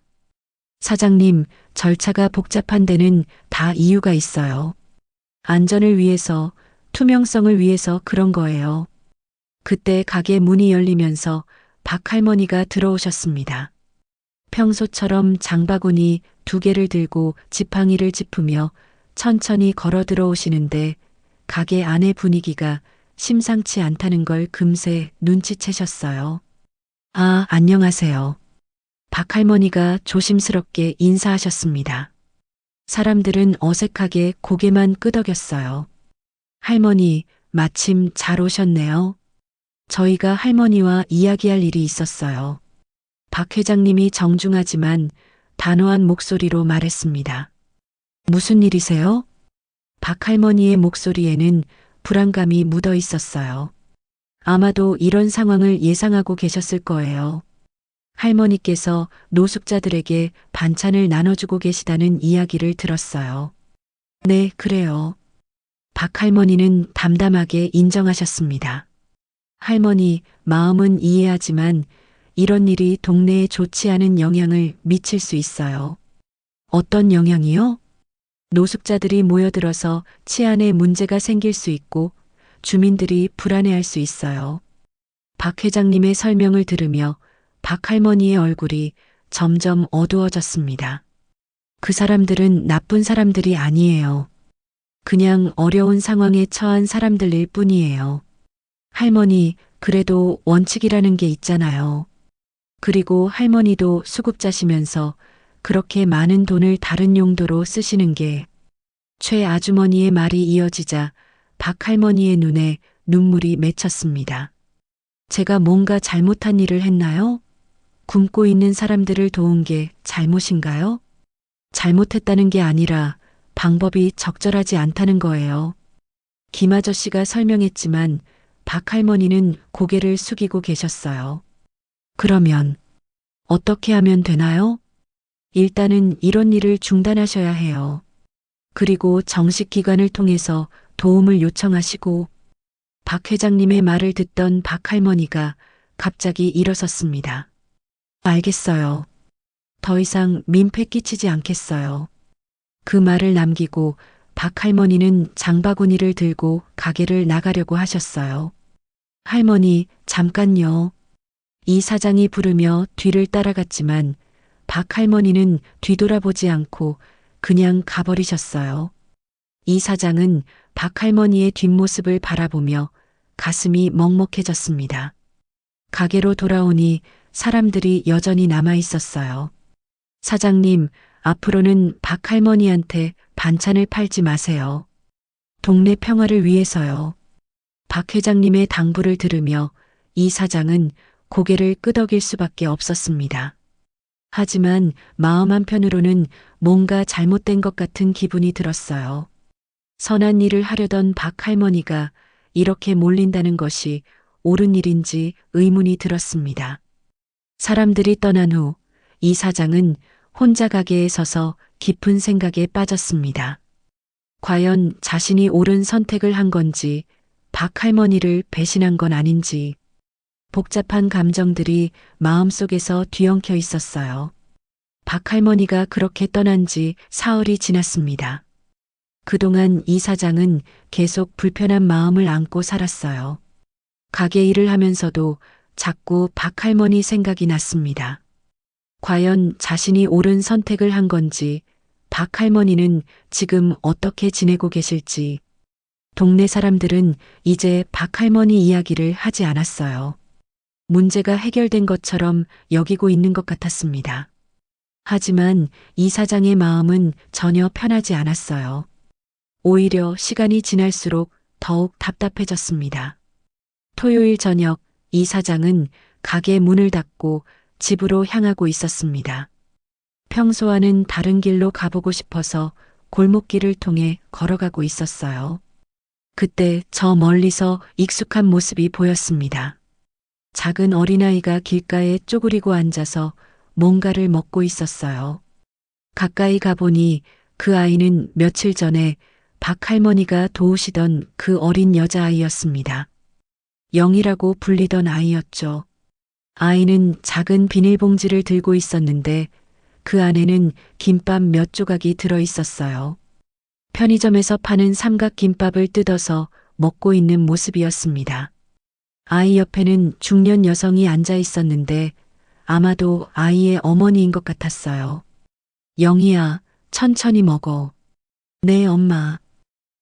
사장님, 절차가 복잡한 데는 다 이유가 있어요. 안전을 위해서, 투명성을 위해서 그런 거예요. 그때 가게 문이 열리면서 박 할머니가 들어오셨습니다. 평소처럼 장바구니 2개를 들고 지팡이를 짚으며 천천히 걸어 들어오시는데 가게 안의 분위기가 심상치 않다는 걸 금세 눈치채셨어요. 아, 안녕하세요. 박 할머니가 조심스럽게 인사하셨습니다. 사람들은 어색하게 고개만 끄덕였어요. 할머니, 마침 잘 오셨네요. 저희가 할머니와 이야기할 일이 있었어요. 박 회장님이 정중하지만 단호한 목소리로 말했습니다. 무슨 일이세요? 박 할머니의 목소리에는 불안감이 묻어 있었어요. 아마도 이런 상황을 예상하고 계셨을 거예요. 할머니께서 노숙자들에게 반찬을 나눠주고 계시다는 이야기를 들었어요. 네, 그래요. 박 할머니는 담담하게 인정하셨습니다. 할머니, 마음은 이해하지만 이런 일이 동네에 좋지 않은 영향을 미칠 수 있어요. 어떤 영향이요? 노숙자들이 모여들어서 치안에 문제가 생길 수 있고 주민들이 불안해할 수 있어요. 박 회장님의 설명을 들으며 박 할머니의 얼굴이 점점 어두워졌습니다. 그 사람들은 나쁜 사람들이 아니에요. 그냥 어려운 상황에 처한 사람들일 뿐이에요. 할머니, 그래도 원칙이라는 게 있잖아요. 그리고 할머니도 수급자시면서 그렇게 많은 돈을 다른 용도로 쓰시는 게 최 아주머니의 말이 이어지자 박 할머니의 눈에 눈물이 맺혔습니다. 제가 뭔가 잘못한 일을 했나요? 굶고 있는 사람들을 도운 게 잘못인가요? 잘못했다는 게 아니라 방법이 적절하지 않다는 거예요. 김 아저씨가 설명했지만 박 할머니는 고개를 숙이고 계셨어요. 그러면 어떻게 하면 되나요? 일단은 이런 일을 중단하셔야 해요. 그리고 정식 기관을 통해서 도움을 요청하시고 박 회장님의 말을 듣던 박 할머니가 갑자기 일어섰습니다. 알겠어요. 더 이상 민폐 끼치지 않겠어요. 그 말을 남기고 박 할머니는 장바구니를 들고 가게를 나가려고 하셨어요. 할머니, 잠깐요. 이 사장이 부르며 뒤를 따라갔지만 박 할머니는 뒤돌아보지 않고 그냥 가버리셨어요. 이 사장은 박 할머니의 뒷모습을 바라보며 가슴이 먹먹해졌습니다. 가게로 돌아오니 사람들이 여전히 남아 있었어요. 사장님, 앞으로는 박 할머니한테 반찬을 팔지 마세요. 동네 평화를 위해서요. 박 회장님의 당부를 들으며 이 사장은 고개를 끄덕일 수밖에 없었습니다. 하지만 마음 한편으로는 뭔가 잘못된 것 같은 기분이 들었어요. 선한 일을 하려던 박 할머니가 이렇게 몰린다는 것이 옳은 일인지 의문이 들었습니다. 사람들이 떠난 후 이 사장은 혼자 가게에 서서 깊은 생각에 빠졌습니다. 과연 자신이 옳은 선택을 한 건지, 박 할머니를 배신한 건 아닌지, 복잡한 감정들이 마음속에서 뒤엉켜 있었어요. 박 할머니가 그렇게 떠난 지 사흘이 지났습니다. 그동안 이 사장은 계속 불편한 마음을 안고 살았어요. 가게 일을 하면서도 자꾸 박 할머니 생각이 났습니다. 과연 자신이 옳은 선택을 한 건지, 박 할머니는 지금 어떻게 지내고 계실지, 동네 사람들은 이제 박 할머니 이야기를 하지 않았어요. 문제가 해결된 것처럼 여기고 있는 것 같았습니다. 하지만 이 사장의 마음은 전혀 편하지 않았어요. 오히려 시간이 지날수록 더욱 답답해졌습니다. 토요일 저녁 이 사장은 가게 문을 닫고 집으로 향하고 있었습니다. 평소와는 다른 길로 가보고 싶어서 골목길을 통해 걸어가고 있었어요. 그때 저 멀리서 익숙한 모습이 보였습니다. 작은 어린아이가 길가에 쪼그리고 앉아서 뭔가를 먹고 있었어요. 가까이 가보니 그 아이는 며칠 전에 박 할머니가 도우시던 그 어린 여자아이였습니다. 영이라고 불리던 아이였죠. 아이는 작은 비닐봉지를 들고 있었는데 그 안에는 김밥 몇 조각이 들어 있었어요. 편의점에서 파는 삼각김밥을 뜯어서 먹고 있는 모습이었습니다. 아이 옆에는 중년 여성이 앉아 있었는데 아마도 아이의 어머니인 것 같았어요. 영희야, 천천히 먹어. 네, 엄마.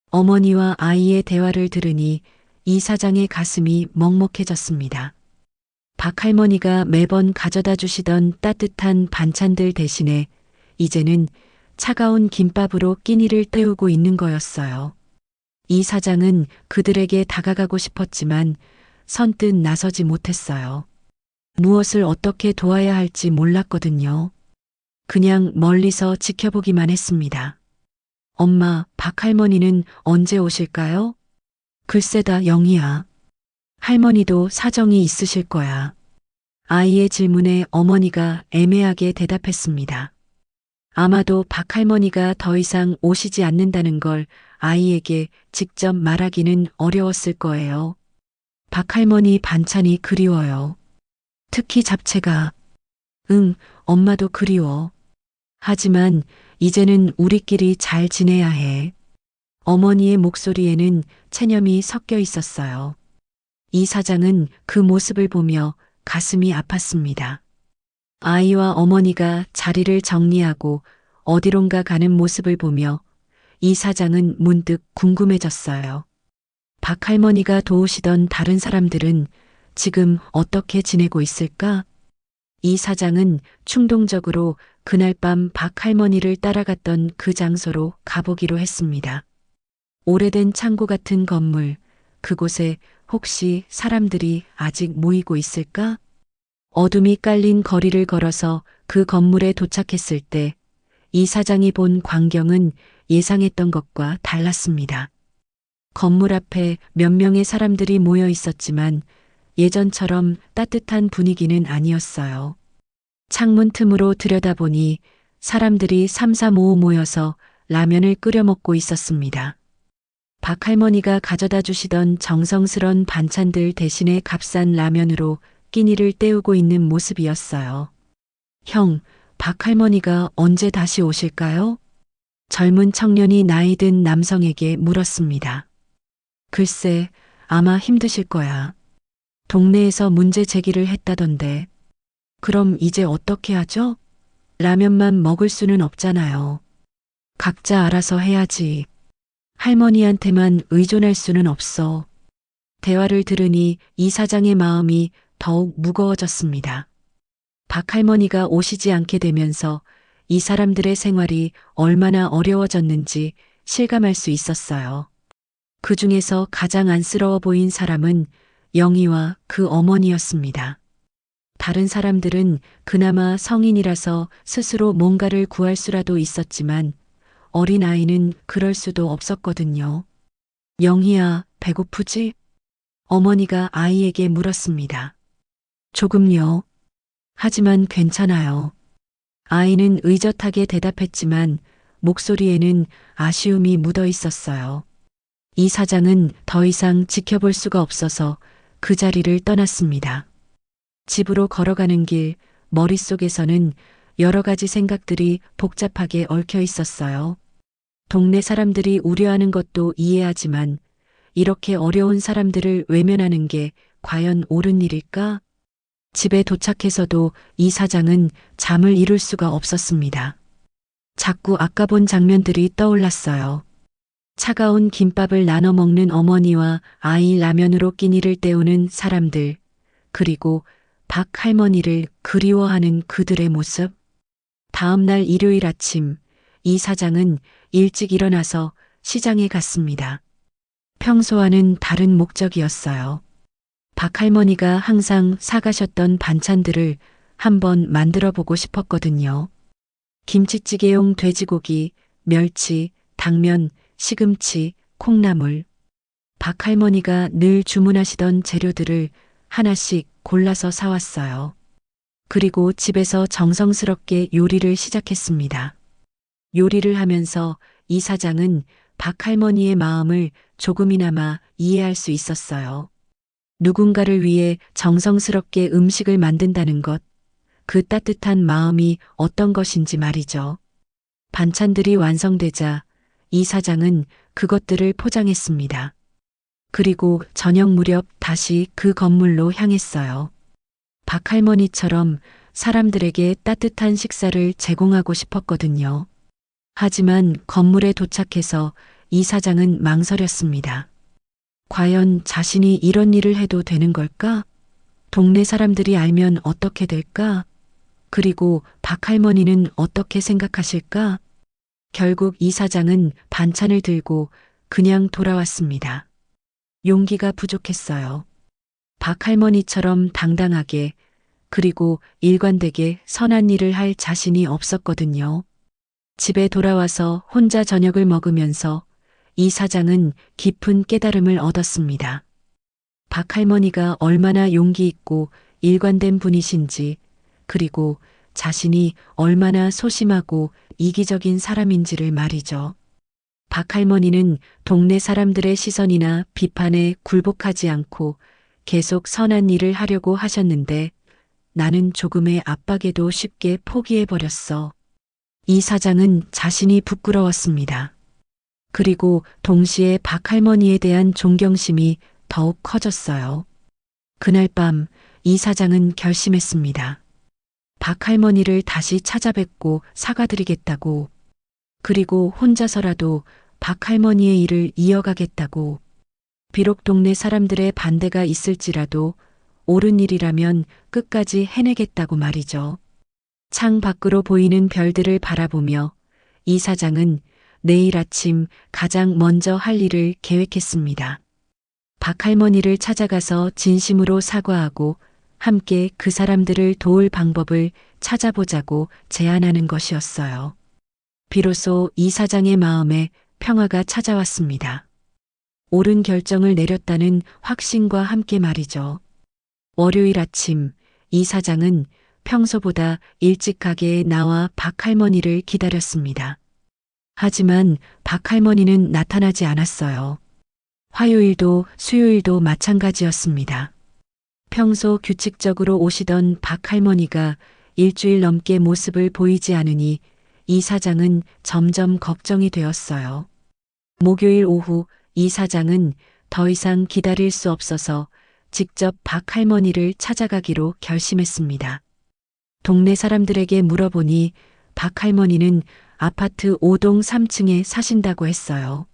어머니와 아이의 대화를 들으니 이 사장의 가슴이 먹먹해졌습니다. 박 할머니가 매번 가져다 주시던 따뜻한 반찬들 대신에 이제는 차가운 김밥으로 끼니를 때우고 있는 거였어요. 이 사장은 그들에게 다가가고 싶었지만 선뜻 나서지 못했어요. 무엇을 어떻게 도와야 할지 몰랐거든요. 그냥 멀리서 지켜보기만 했습니다. 엄마, 박 할머니는 언제 오실까요? 글쎄다, 영희야. 할머니도 사정이 있으실 거야. 아이의 질문에 어머니가 애매하게 대답했습니다. 아마도 박 할머니가 더 이상 오시지 않는다는 걸 아이에게 직접 말하기는 어려웠을 거예요. 박 할머니 반찬이 그리워요. 특히 잡채가. 응, 엄마도 그리워. 하지만 이제는 우리끼리 잘 지내야 해. 어머니의 목소리에는 체념이 섞여 있었어요. 이 사장은 그 모습을 보며 가슴이 아팠습니다. 아이와 어머니가 자리를 정리하고 어디론가 가는 모습을 보며 이 사장은 문득 궁금해졌어요. 박 할머니가 도우시던 다른 사람들은 지금 어떻게 지내고 있을까? 이 사장은 충동적으로 그날 밤 박 할머니를 따라갔던 그 장소로 가보기로 했습니다. 오래된 창고 같은 건물, 그곳에 혹시 사람들이 아직 모이고 있을까? 어둠이 깔린 거리를 걸어서 그 건물에 도착했을 때 이 사장이 본 광경은 예상했던 것과 달랐습니다. 건물 앞에 몇 명의 사람들이 모여 있었지만 예전처럼 따뜻한 분위기는 아니었어요. 창문 틈으로 들여다보니 사람들이 삼삼오오 모여서 라면을 끓여 먹고 있었습니다. 박 할머니가 가져다 주시던 정성스런 반찬들 대신에 값싼 라면으로 끼니를 때우고 있는 모습이었어요. 형, 박 할머니가 언제 다시 오실까요? 젊은 청년이 나이 든 남성에게 물었습니다. 글쎄, 아마 힘드실 거야. 동네에서 문제 제기를 했다던데. 그럼 이제 어떻게 하죠? 라면만 먹을 수는 없잖아요. 각자 알아서 해야지. 할머니한테만 의존할 수는 없어. 대화를 들으니 이 사장의 마음이 더욱 무거워졌습니다. 박 할머니가 오시지 않게 되면서 이 사람들의 생활이 얼마나 어려워졌는지 실감할 수 있었어요. 그 중에서 가장 안쓰러워 보인 사람은 영희와 그 어머니였습니다. 다른 사람들은 그나마 성인이라서 스스로 뭔가를 구할 수라도 있었지만 어린 아이는 그럴 수도 없었거든요. 영희야, 배고프지? 어머니가 아이에게 물었습니다. 조금요. 하지만 괜찮아요. 아이는 의젓하게 대답했지만 목소리에는 아쉬움이 묻어 있었어요. 이 사장은 더 이상 지켜볼 수가 없어서 그 자리를 떠났습니다. 집으로 걸어가는 길, 머릿속에서는 여러 가지 생각들이 복잡하게 얽혀 있었어요. 동네 사람들이 우려하는 것도 이해하지만 이렇게 어려운 사람들을 외면하는 게 과연 옳은 일일까? 집에 도착해서도 이 사장은 잠을 이룰 수가 없었습니다. 자꾸 아까 본 장면들이 떠올랐어요. 차가운 김밥을 나눠 먹는 어머니와 아이 라면으로 끼니를 때우는 사람들, 그리고 박 할머니를 그리워하는 그들의 모습. 다음 날 일요일 아침, 이 사장은 일찍 일어나서 시장에 갔습니다. 평소와는 다른 목적이었어요. 박 할머니가 항상 사가셨던 반찬들을 한번 만들어 보고 싶었거든요. 김치찌개용 돼지고기, 멸치, 당면, 시금치, 콩나물. 박 할머니가 늘 주문하시던 재료들을 하나씩 골라서 사왔어요. 그리고 집에서 정성스럽게 요리를 시작했습니다. 요리를 하면서 이 사장은 박할머니의 마음을 조금이나마 이해할 수 있었어요. 누군가를 위해 정성스럽게 음식을 만든다는 것, 그 따뜻한 마음이 어떤 것인지 말이죠. 반찬들이 완성되자 이 사장은 그것들을 포장했습니다. 그리고 저녁 무렵 다시 그 건물로 향했어요. 박할머니처럼 사람들에게 따뜻한 식사를 제공하고 싶었거든요. 하지만 건물에 도착해서 이 사장은 망설였습니다. 과연 자신이 이런 일을 해도 되는 걸까? 동네 사람들이 알면 어떻게 될까? 그리고 박할머니는 어떻게 생각하실까? 결국 이 사장은 반찬을 들고 그냥 돌아왔습니다. 용기가 부족했어요. 박할머니처럼 당당하게 그리고 일관되게 선한 일을 할 자신이 없었거든요. 집에 돌아와서 혼자 저녁을 먹으면서 이 사장은 깊은 깨달음을 얻었습니다. 박할머니가 얼마나 용기 있고 일관된 분이신지, 그리고 자신이 얼마나 소심하고 이기적인 사람인지를 말이죠. 박할머니는 동네 사람들의 시선이나 비판에 굴복하지 않고 계속 선한 일을 하려고 하셨는데 나는 조금의 압박에도 쉽게 포기해버렸어. 이 사장은 자신이 부끄러웠습니다. 그리고 동시에 박할머니에 대한 존경심이 더욱 커졌어요. 그날 밤 이 사장은 결심했습니다. 박할머니를 다시 찾아뵙고 사과드리겠다고, 그리고 혼자서라도 박할머니의 일을 이어가겠다고, 비록 동네 사람들의 반대가 있을지라도 옳은 일이라면 끝까지 해내겠다고 말이죠. 창 밖으로 보이는 별들을 바라보며 이 사장은 내일 아침 가장 먼저 할 일을 계획했습니다. 박할머니를 찾아가서 진심으로 사과하고 함께 그 사람들을 도울 방법을 찾아보자고 제안하는 것이었어요. 비로소 이 사장의 마음에 평화가 찾아왔습니다. 옳은 결정을 내렸다는 확신과 함께 말이죠. 월요일 아침 이 사장은 평소보다 일찍 가게에 나와 박할머니를 기다렸습니다. 하지만 박할머니는 나타나지 않았어요. 화요일도 수요일도 마찬가지였습니다. 평소 규칙적으로 오시던 박할머니가 일주일 넘게 모습을 보이지 않으니 이 사장은 점점 걱정이 되었어요. 목요일 오후 이 사장은 더 이상 기다릴 수 없어서 직접 박할머니를 찾아가기로 결심했습니다. 동네 사람들에게 물어보니 박할머니는 아파트 5동 3층에 사신다고 했어요.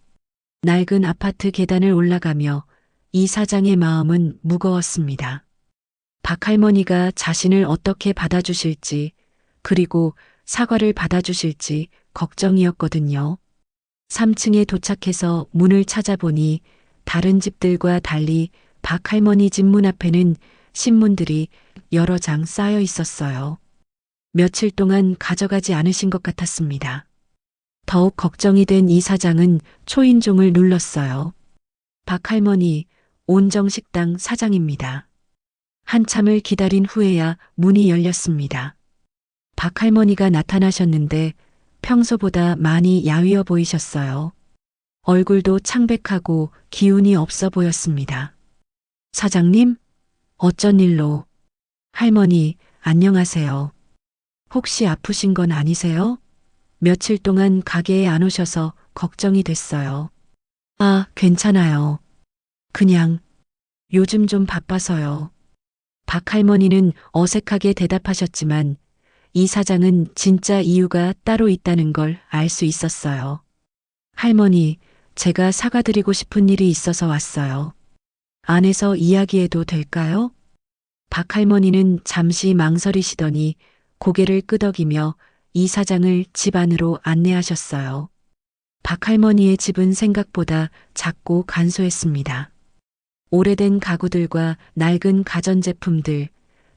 낡은 아파트 계단을 올라가며 이 사장의 마음은 무거웠습니다. 박할머니가 자신을 어떻게 받아주실지, 그리고 사과를 받아주실지 걱정이었거든요. 3층에 도착해서 문을 찾아보니 다른 집들과 달리 박할머니 집 문 앞에는 신문들이 여러 장 쌓여 있었어요. 며칠 동안 가져가지 않으신 것 같았습니다. 더욱 걱정이 된 이 사장은 초인종을 눌렀어요. 박할머니, 온정식당 사장입니다. 한참을 기다린 후에야 문이 열렸습니다. 박할머니가 나타나셨는데 평소보다 많이 야위어 보이셨어요. 얼굴도 창백하고 기운이 없어 보였습니다. 사장님? 어쩐 일로? 할머니, 안녕하세요. 혹시 아프신 건 아니세요? 며칠 동안 가게에 안 오셔서 걱정이 됐어요. 아, 괜찮아요. 그냥 요즘 좀 바빠서요. 박할머니는 어색하게 대답하셨지만 이 사장은 진짜 이유가 따로 있다는 걸 알 수 있었어요. 할머니, 제가 사과드리고 싶은 일이 있어서 왔어요. 안에서 이야기해도 될까요? 박할머니는 잠시 망설이시더니 고개를 끄덕이며 이 사장을 집 안으로 안내하셨어요. 박할머니의 집은 생각보다 작고 간소했습니다. 오래된 가구들과 낡은 가전제품들,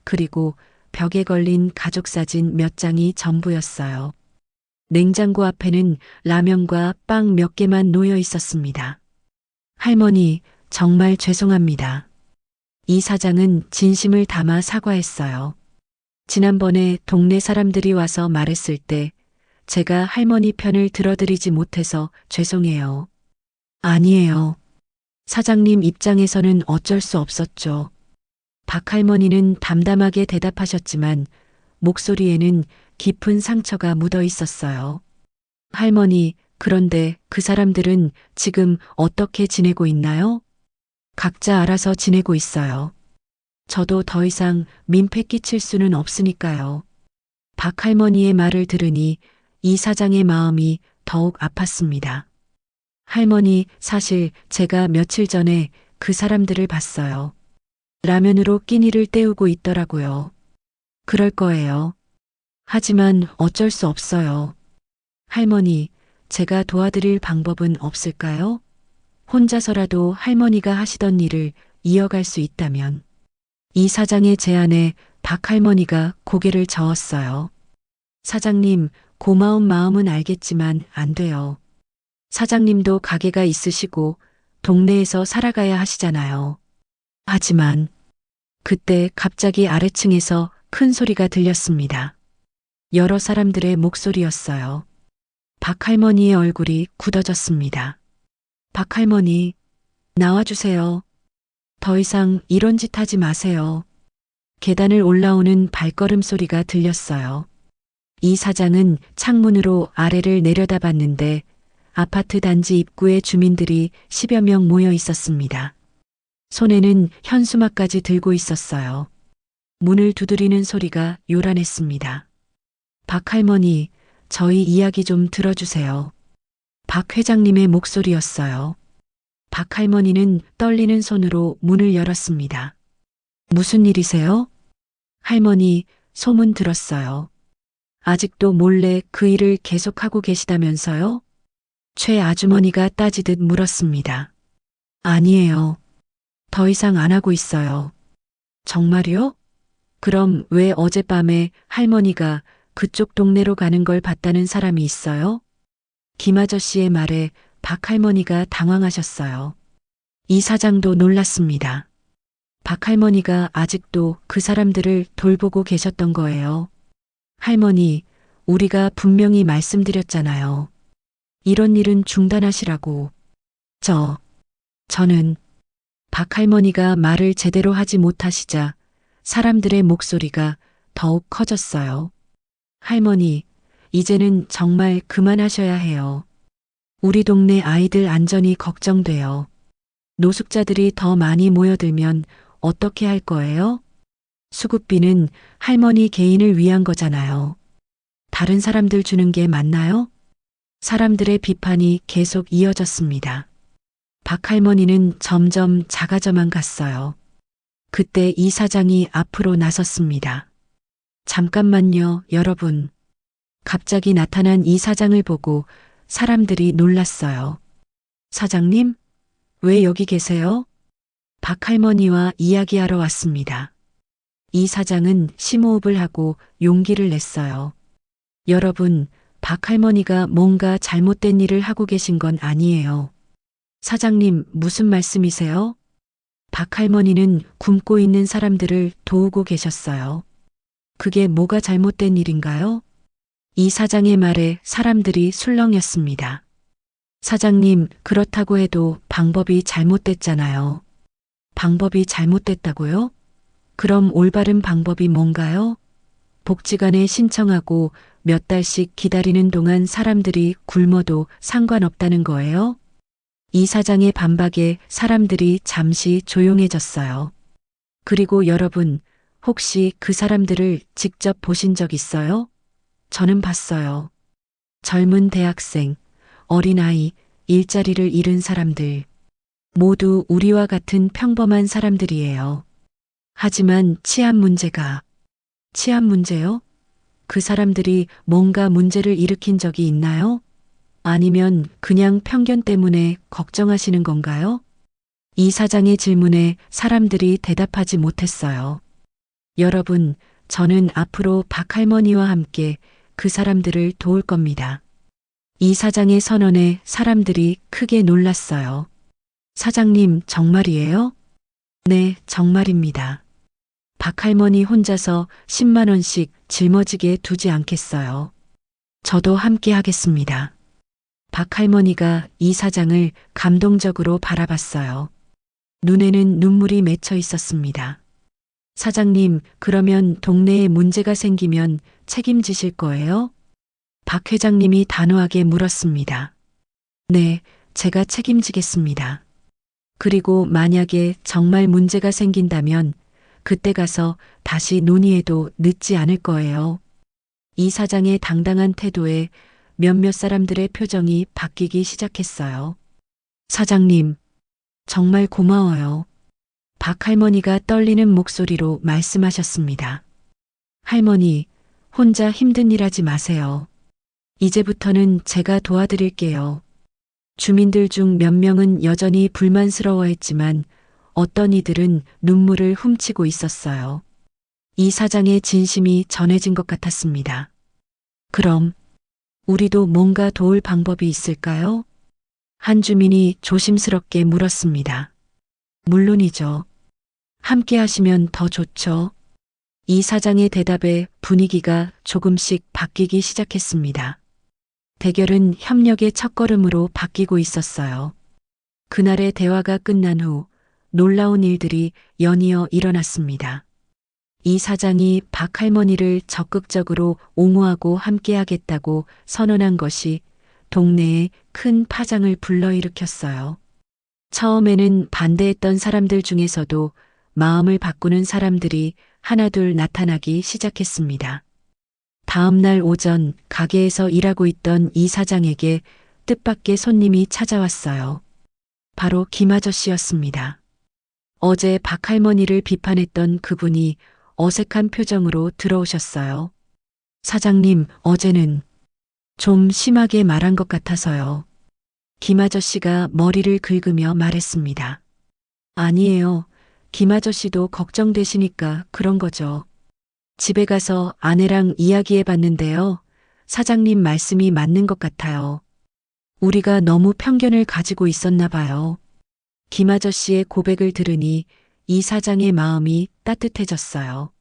그리고 벽에 걸린 가족사진 몇 장이 전부였어요. 냉장고 앞에는 라면과 빵 몇 개만 놓여 있었습니다. 할머니, 정말 죄송합니다. 이 사장은 진심을 담아 사과했어요. 지난번에 동네 사람들이 와서 말했을 때 제가 할머니 편을 들어드리지 못해서 죄송해요. 아니에요. 사장님 입장에서는 어쩔 수 없었죠. 박 할머니는 담담하게 대답하셨지만 목소리에는 깊은 상처가 묻어 있었어요. 할머니, 그런데 그 사람들은 지금 어떻게 지내고 있나요? 각자 알아서 지내고 있어요. 저도 더 이상 민폐 끼칠 수는 없으니까요. 박 할머니의 말을 들으니 이 사장의 마음이 더욱 아팠습니다. 할머니, 사실 제가 며칠 전에 그 사람들을 봤어요. 라면으로 끼니를 때우고 있더라고요. 그럴 거예요. 하지만 어쩔 수 없어요. 할머니, 제가 도와드릴 방법은 없을까요? 혼자서라도 할머니가 하시던 일을 이어갈 수 있다면. 이 사장의 제안에 박 할머니가 고개를 저었어요. 사장님, 고마운 마음은 알겠지만 안 돼요. 사장님도 가게가 있으시고 동네에서 살아가야 하시잖아요. 하지만 그때 갑자기 아래층에서 큰 소리가 들렸습니다. 여러 사람들의 목소리였어요. 박 할머니의 얼굴이 굳어졌습니다. 박 할머니, 나와주세요. 더 이상 이런 짓 하지 마세요. 계단을 올라오는 발걸음 소리가 들렸어요. 이 사장은 창문으로 아래를 내려다봤는데 아파트 단지 입구에 주민들이 10여 명 모여 있었습니다. 손에는 현수막까지 들고 있었어요. 문을 두드리는 소리가 요란했습니다. 박 할머니, 저희 이야기 좀 들어주세요. 박 회장님의 목소리였어요. 박 할머니는 떨리는 손으로 문을 열었습니다. 무슨 일이세요? 할머니, 소문 들었어요. 아직도 몰래 그 일을 계속하고 계시다면서요? 최 아주머니가 따지듯 물었습니다. 아니에요. 더 이상 안 하고 있어요. 정말요? 그럼 왜 어젯밤에 할머니가 그쪽 동네로 가는 걸 봤다는 사람이 있어요? 김 아저씨의 말에 박 할머니가 당황하셨어요. 이 사장도 놀랐습니다. 박 할머니가 아직도 그 사람들을 돌보고 계셨던 거예요. 할머니, 우리가 분명히 말씀드렸잖아요. 이런 일은 중단하시라고. 저는 박 할머니가 말을 제대로 하지 못하시자 사람들의 목소리가 더욱 커졌어요. 할머니, 이제는 정말 그만하셔야 해요. 우리 동네 아이들 안전이 걱정돼요. 노숙자들이 더 많이 모여들면 어떻게 할 거예요? 수급비는 할머니 개인을 위한 거잖아요. 다른 사람들 주는 게 맞나요? 사람들의 비판이 계속 이어졌습니다. 박 할머니는 점점 작아져만 갔어요. 그때 이 사장이 앞으로 나섰습니다. 잠깐만요, 여러분. 갑자기 나타난 이 사장을 보고 사람들이 놀랐어요. 사장님? 왜 여기 계세요? 박 할머니와 이야기하러 왔습니다. 이 사장은 심호흡을 하고 용기를 냈어요. 여러분, 박 할머니가 뭔가 잘못된 일을 하고 계신 건 아니에요. 사장님, 무슨 말씀이세요? 박 할머니는 굶고 있는 사람들을 도우고 계셨어요. 그게 뭐가 잘못된 일인가요? 이 사장의 말에 사람들이 술렁였습니다. 사장님, 그렇다고 해도 방법이 잘못됐잖아요. 방법이 잘못됐다고요? 그럼 올바른 방법이 뭔가요? 복지관에 신청하고 몇 달씩 기다리는 동안 사람들이 굶어도 상관없다는 거예요? 이 사장의 반박에 사람들이 잠시 조용해졌어요. 그리고 여러분, 혹시 그 사람들을 직접 보신 적 있어요? 저는 봤어요. 젊은 대학생, 어린아이, 일자리를 잃은 사람들. 모두 우리와 같은 평범한 사람들이에요. 하지만 치안 문제요? 그 사람들이 뭔가 문제를 일으킨 적이 있나요? 아니면 그냥 편견 때문에 걱정하시는 건가요? 이 사장의 질문에 사람들이 대답하지 못했어요. 여러분, 저는 앞으로 박 할머니와 함께 그 사람들을 도울 겁니다. 이 사장의 선언에 사람들이 크게 놀랐어요. 사장님, 정말이에요? 네, 정말입니다. 박 할머니 혼자서 10만 원씩 짊어지게 두지 않겠어요. 저도 함께 하겠습니다. 박 할머니가 이 사장을 감동적으로 바라봤어요. 눈에는 눈물이 맺혀 있었습니다. 사장님, 그러면 동네에 문제가 생기면 책임지실 거예요? 박 회장님이 단호하게 물었습니다. 네, 제가 책임지겠습니다. 그리고 만약에 정말 문제가 생긴다면 그때 가서 다시 논의해도 늦지 않을 거예요. 이 사장의 당당한 태도에 몇몇 사람들의 표정이 바뀌기 시작했어요. 사장님, 정말 고마워요. 박 할머니가 떨리는 목소리로 말씀하셨습니다. 할머니, 혼자 힘든 일 하지 마세요. 이제부터는 제가 도와드릴게요. 주민들 중 몇 명은 여전히 불만스러워했지만 어떤 이들은 눈물을 훔치고 있었어요. 이 사장의 진심이 전해진 것 같았습니다. 그럼 우리도 뭔가 도울 방법이 있을까요? 한 주민이 조심스럽게 물었습니다. 물론이죠. 함께 하시면 더 좋죠. 이 사장의 대답에 분위기가 조금씩 바뀌기 시작했습니다. 대결은 협력의 첫걸음으로 바뀌고 있었어요. 그날의 대화가 끝난 후 놀라운 일들이 연이어 일어났습니다. 이 사장이 박 할머니를 적극적으로 옹호하고 함께하겠다고 선언한 것이 동네에 큰 파장을 불러일으켰어요. 처음에는 반대했던 사람들 중에서도 마음을 바꾸는 사람들이 하나둘 나타나기 시작했습니다. 다음 날 오전 가게에서 일하고 있던 이 사장에게 뜻밖의 손님이 찾아왔어요. 바로 김 아저씨였습니다. 어제 박 할머니를 비판했던 그분이 어색한 표정으로 들어오셨어요. 사장님, 어제는 좀 심하게 말한 것 같아서요. 김 아저씨가 머리를 긁으며 말했습니다. 아니에요. 김 아저씨도 걱정되시니까 그런 거죠. 집에 가서 아내랑 이야기해 봤는데요. 사장님 말씀이 맞는 것 같아요. 우리가 너무 편견을 가지고 있었나 봐요. 김 아저씨의 고백을 들으니 이 사장의 마음이 따뜻해졌어요.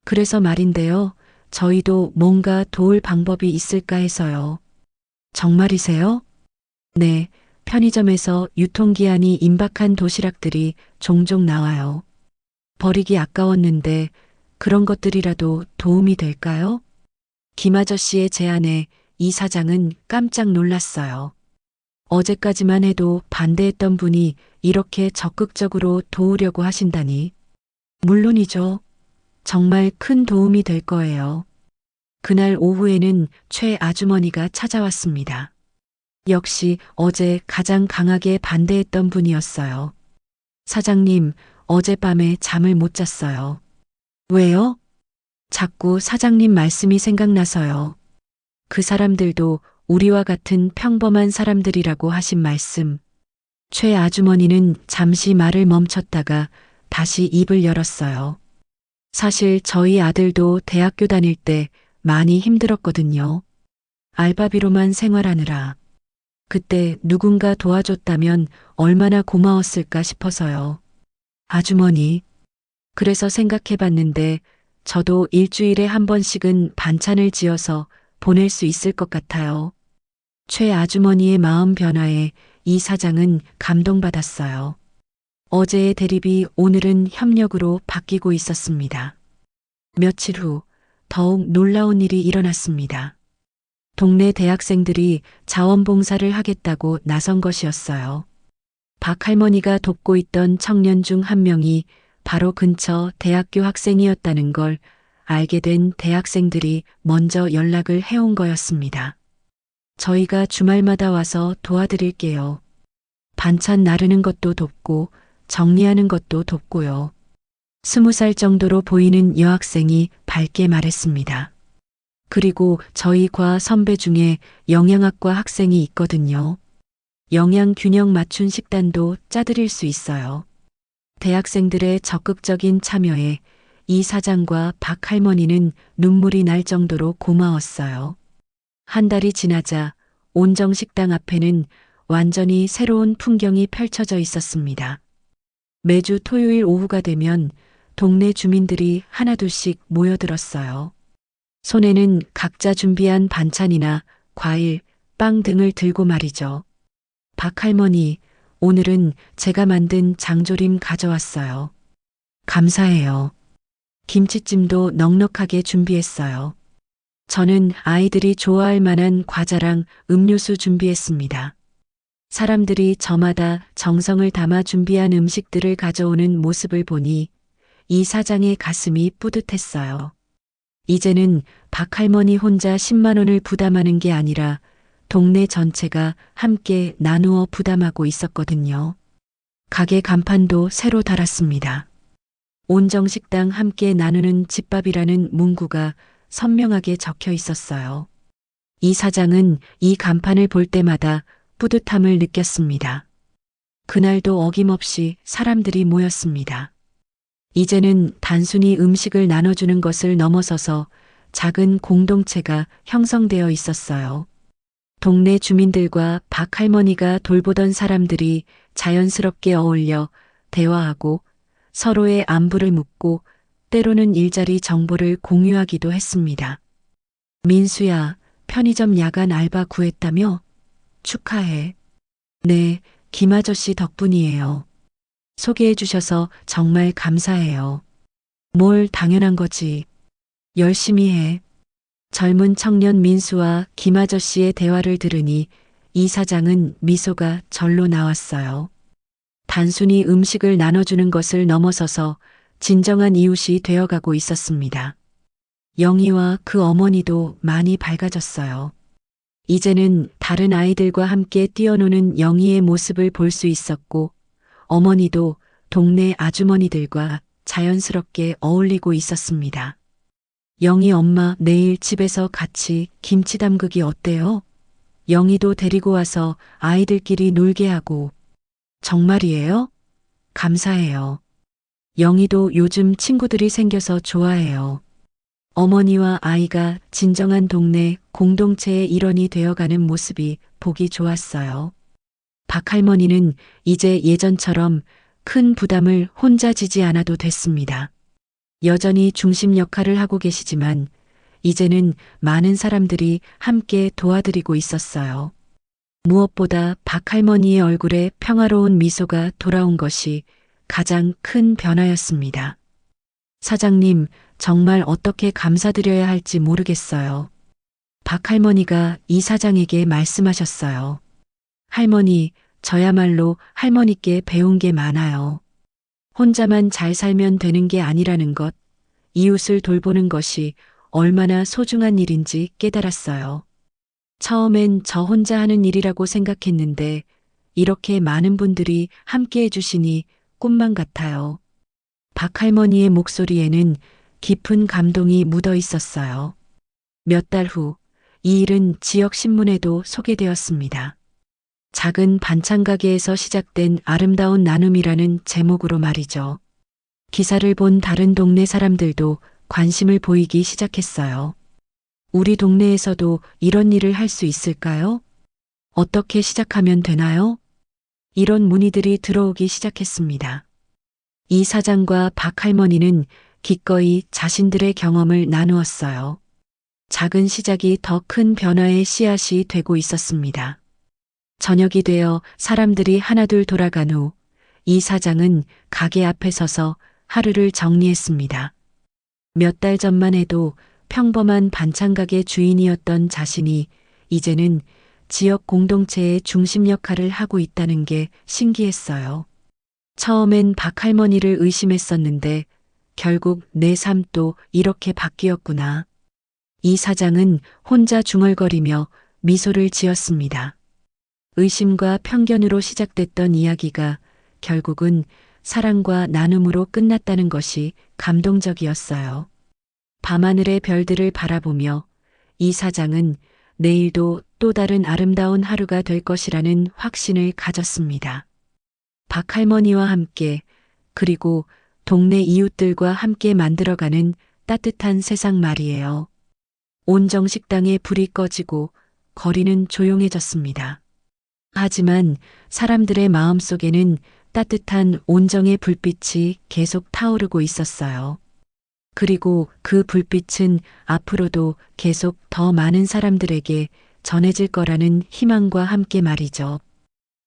그래서 말인데요. 저희도 뭔가 도울 방법이 있을까 해서요. 정말이세요? 네, 편의점에서 유통기한이 임박한 도시락들이 종종 나와요. 버리기 아까웠는데 그런 것들이라도 도움이 될까요? 김 아저씨의 제안에 이 사장은 깜짝 놀랐어요. 어제까지만 해도 반대했던 분이 이렇게 적극적으로 도우려고 하신다니. 물론이죠. 정말 큰 도움이 될 거예요. 그날 오후에는 최 아주머니가 찾아왔습니다. 역시 어제 가장 강하게 반대했던 분이었어요. 사장님, 어젯밤에 잠을 못 잤어요. 왜요? 자꾸 사장님 말씀이 생각나서요. 그 사람들도 우리와 같은 평범한 사람들이라고 하신 말씀. 최 아주머니는 잠시 말을 멈췄다가 다시 입을 열었어요. 사실 저희 아들도 대학교 다닐 때 많이 힘들었거든요. 알바비로만 생활하느라. 그때 누군가 도와줬다면 얼마나 고마웠을까 싶어서요. 아주머니. 그래서 생각해봤는데 저도 일주일에 한 번씩은 반찬을 지어서 보낼 수 있을 것 같아요. 최 아주머니의 마음 변화에 이 사장은 감동받았어요. 어제의 대립이 오늘은 협력으로 바뀌고 있었습니다. 며칠 후 더욱 놀라운 일이 일어났습니다. 동네 대학생들이 자원봉사를 하겠다고 나선 것이었어요. 박 할머니가 돕고 있던 청년 중 한 명이 바로 근처 대학교 학생이었다는 걸 알게 된 대학생들이 먼저 연락을 해온 거였습니다. 저희가 주말마다 와서 도와드릴게요. 반찬 나르는 것도 돕고 정리하는 것도 돕고요. 20살 정도로 보이는 여학생이 밝게 말했습니다. 그리고 저희 과 선배 중에 영양학과 학생이 있거든요. 영양 균형 맞춘 식단도 짜드릴 수 있어요. 대학생들의 적극적인 참여에 이 사장과 박 할머니는 눈물이 날 정도로 고마웠어요. 한 달이 지나자 온정식당 앞에는 완전히 새로운 풍경이 펼쳐져 있었습니다. 매주 토요일 오후가 되면 동네 주민들이 하나둘씩 모여들었어요. 손에는 각자 준비한 반찬이나 과일, 빵 등을 들고 말이죠. 박할머니, 오늘은 제가 만든 장조림 가져왔어요. 감사해요. 김치찜도 넉넉하게 준비했어요. 저는 아이들이 좋아할 만한 과자랑 음료수 준비했습니다. 사람들이 저마다 정성을 담아 준비한 음식들을 가져오는 모습을 보니 이 사장의 가슴이 뿌듯했어요. 이제는 박할머니 혼자 10만 원을 부담하는 게 아니라 동네 전체가 함께 나누어 부담하고 있었거든요. 가게 간판도 새로 달았습니다. 온정식당 함께 나누는 집밥이라는 문구가 선명하게 적혀 있었어요. 이 사장은 이 간판을 볼 때마다 뿌듯함을 느꼈습니다. 그날도 어김없이 사람들이 모였습니다. 이제는 단순히 음식을 나눠주는 것을 넘어서서 작은 공동체가 형성되어 있었어요. 동네 주민들과 박할머니가 돌보던 사람들이 자연스럽게 어울려 대화하고 서로의 안부를 묻고 때로는 일자리 정보를 공유하기도 했습니다. 민수야, 편의점 야간 알바 구했다며? 축하해. 네, 김아저씨 덕분이에요. 소개해 주셔서 정말 감사해요. 뭘 당연한 거지. 열심히 해. 젊은 청년 민수와 김아저씨의 대화를 들으니 이 사장은 미소가 절로 나왔어요. 단순히 음식을 나눠주는 것을 넘어서서 진정한 이웃이 되어가고 있었습니다. 영희와 그 어머니도 많이 밝아졌어요. 이제는 다른 아이들과 함께 뛰어노는 영희의 모습을 볼 수 있었고 어머니도 동네 아주머니들과 자연스럽게 어울리고 있었습니다. 영희 엄마, 내일 집에서 같이 김치 담그기 어때요? 영희도 데리고 와서 아이들끼리 놀게 하고. 정말이에요? 감사해요. 영희도 요즘 친구들이 생겨서 좋아해요. 어머니와 아이가 진정한 동네 공동체의 일원이 되어가는 모습이 보기 좋았어요. 박할머니는 이제 예전처럼 큰 부담을 혼자 지지 않아도 됐습니다. 여전히 중심 역할을 하고 계시지만 이제는 많은 사람들이 함께 도와드리고 있었어요. 무엇보다 박할머니의 얼굴에 평화로운 미소가 돌아온 것이 가장 큰 변화였습니다. 사장님, 정말 어떻게 감사드려야 할지 모르겠어요. 박할머니가 이 사장에게 말씀하셨어요. 할머니, 저야말로 할머니께 배운 게 많아요. 혼자만 잘 살면 되는 게 아니라는 것, 이웃을 돌보는 것이 얼마나 소중한 일인지 깨달았어요. 처음엔 저 혼자 하는 일이라고 생각했는데 이렇게 많은 분들이 함께 해주시니 꿈만 같아요. 박할머니의 목소리에는 깊은 감동이 묻어 있었어요. 몇 달 후, 이 일은 지역 신문에도 소개되었습니다. 작은 반찬 가게에서 시작된 아름다운 나눔이라는 제목으로 말이죠. 기사를 본 다른 동네 사람들도 관심을 보이기 시작했어요. 우리 동네에서도 이런 일을 할 수 있을까요? 어떻게 시작하면 되나요? 이런 문의들이 들어오기 시작했습니다. 이 사장과 박할머니는 기꺼이 자신들의 경험을 나누었어요. 작은 시작이 더 큰 변화의 씨앗이 되고 있었습니다. 저녁이 되어 사람들이 하나둘 돌아간 후 이 사장은 가게 앞에 서서 하루를 정리했습니다. 몇 달 전만 해도 평범한 반찬 가게 주인이었던 자신이 이제는 지역 공동체의 중심 역할을 하고 있다는 게 신기했어요. 처음엔 박할머니를 의심했었는데 결국 내 삶도 이렇게 바뀌었구나. 이 사장은 혼자 중얼거리며 미소를 지었습니다. 의심과 편견으로 시작됐던 이야기가 결국은 사랑과 나눔으로 끝났다는 것이 감동적이었어요. 밤하늘의 별들을 바라보며 이 사장은 내일도 또 다른 아름다운 하루가 될 것이라는 확신을 가졌습니다. 박할머니와 함께 그리고 동네 이웃들과 함께 만들어가는 따뜻한 세상 말이에요. 온정식당의 불이 꺼지고 거리는 조용해졌습니다. 하지만 사람들의 마음속에는 따뜻한 온정의 불빛이 계속 타오르고 있었어요. 그리고 그 불빛은 앞으로도 계속 더 많은 사람들에게 전해질 거라는 희망과 함께 말이죠.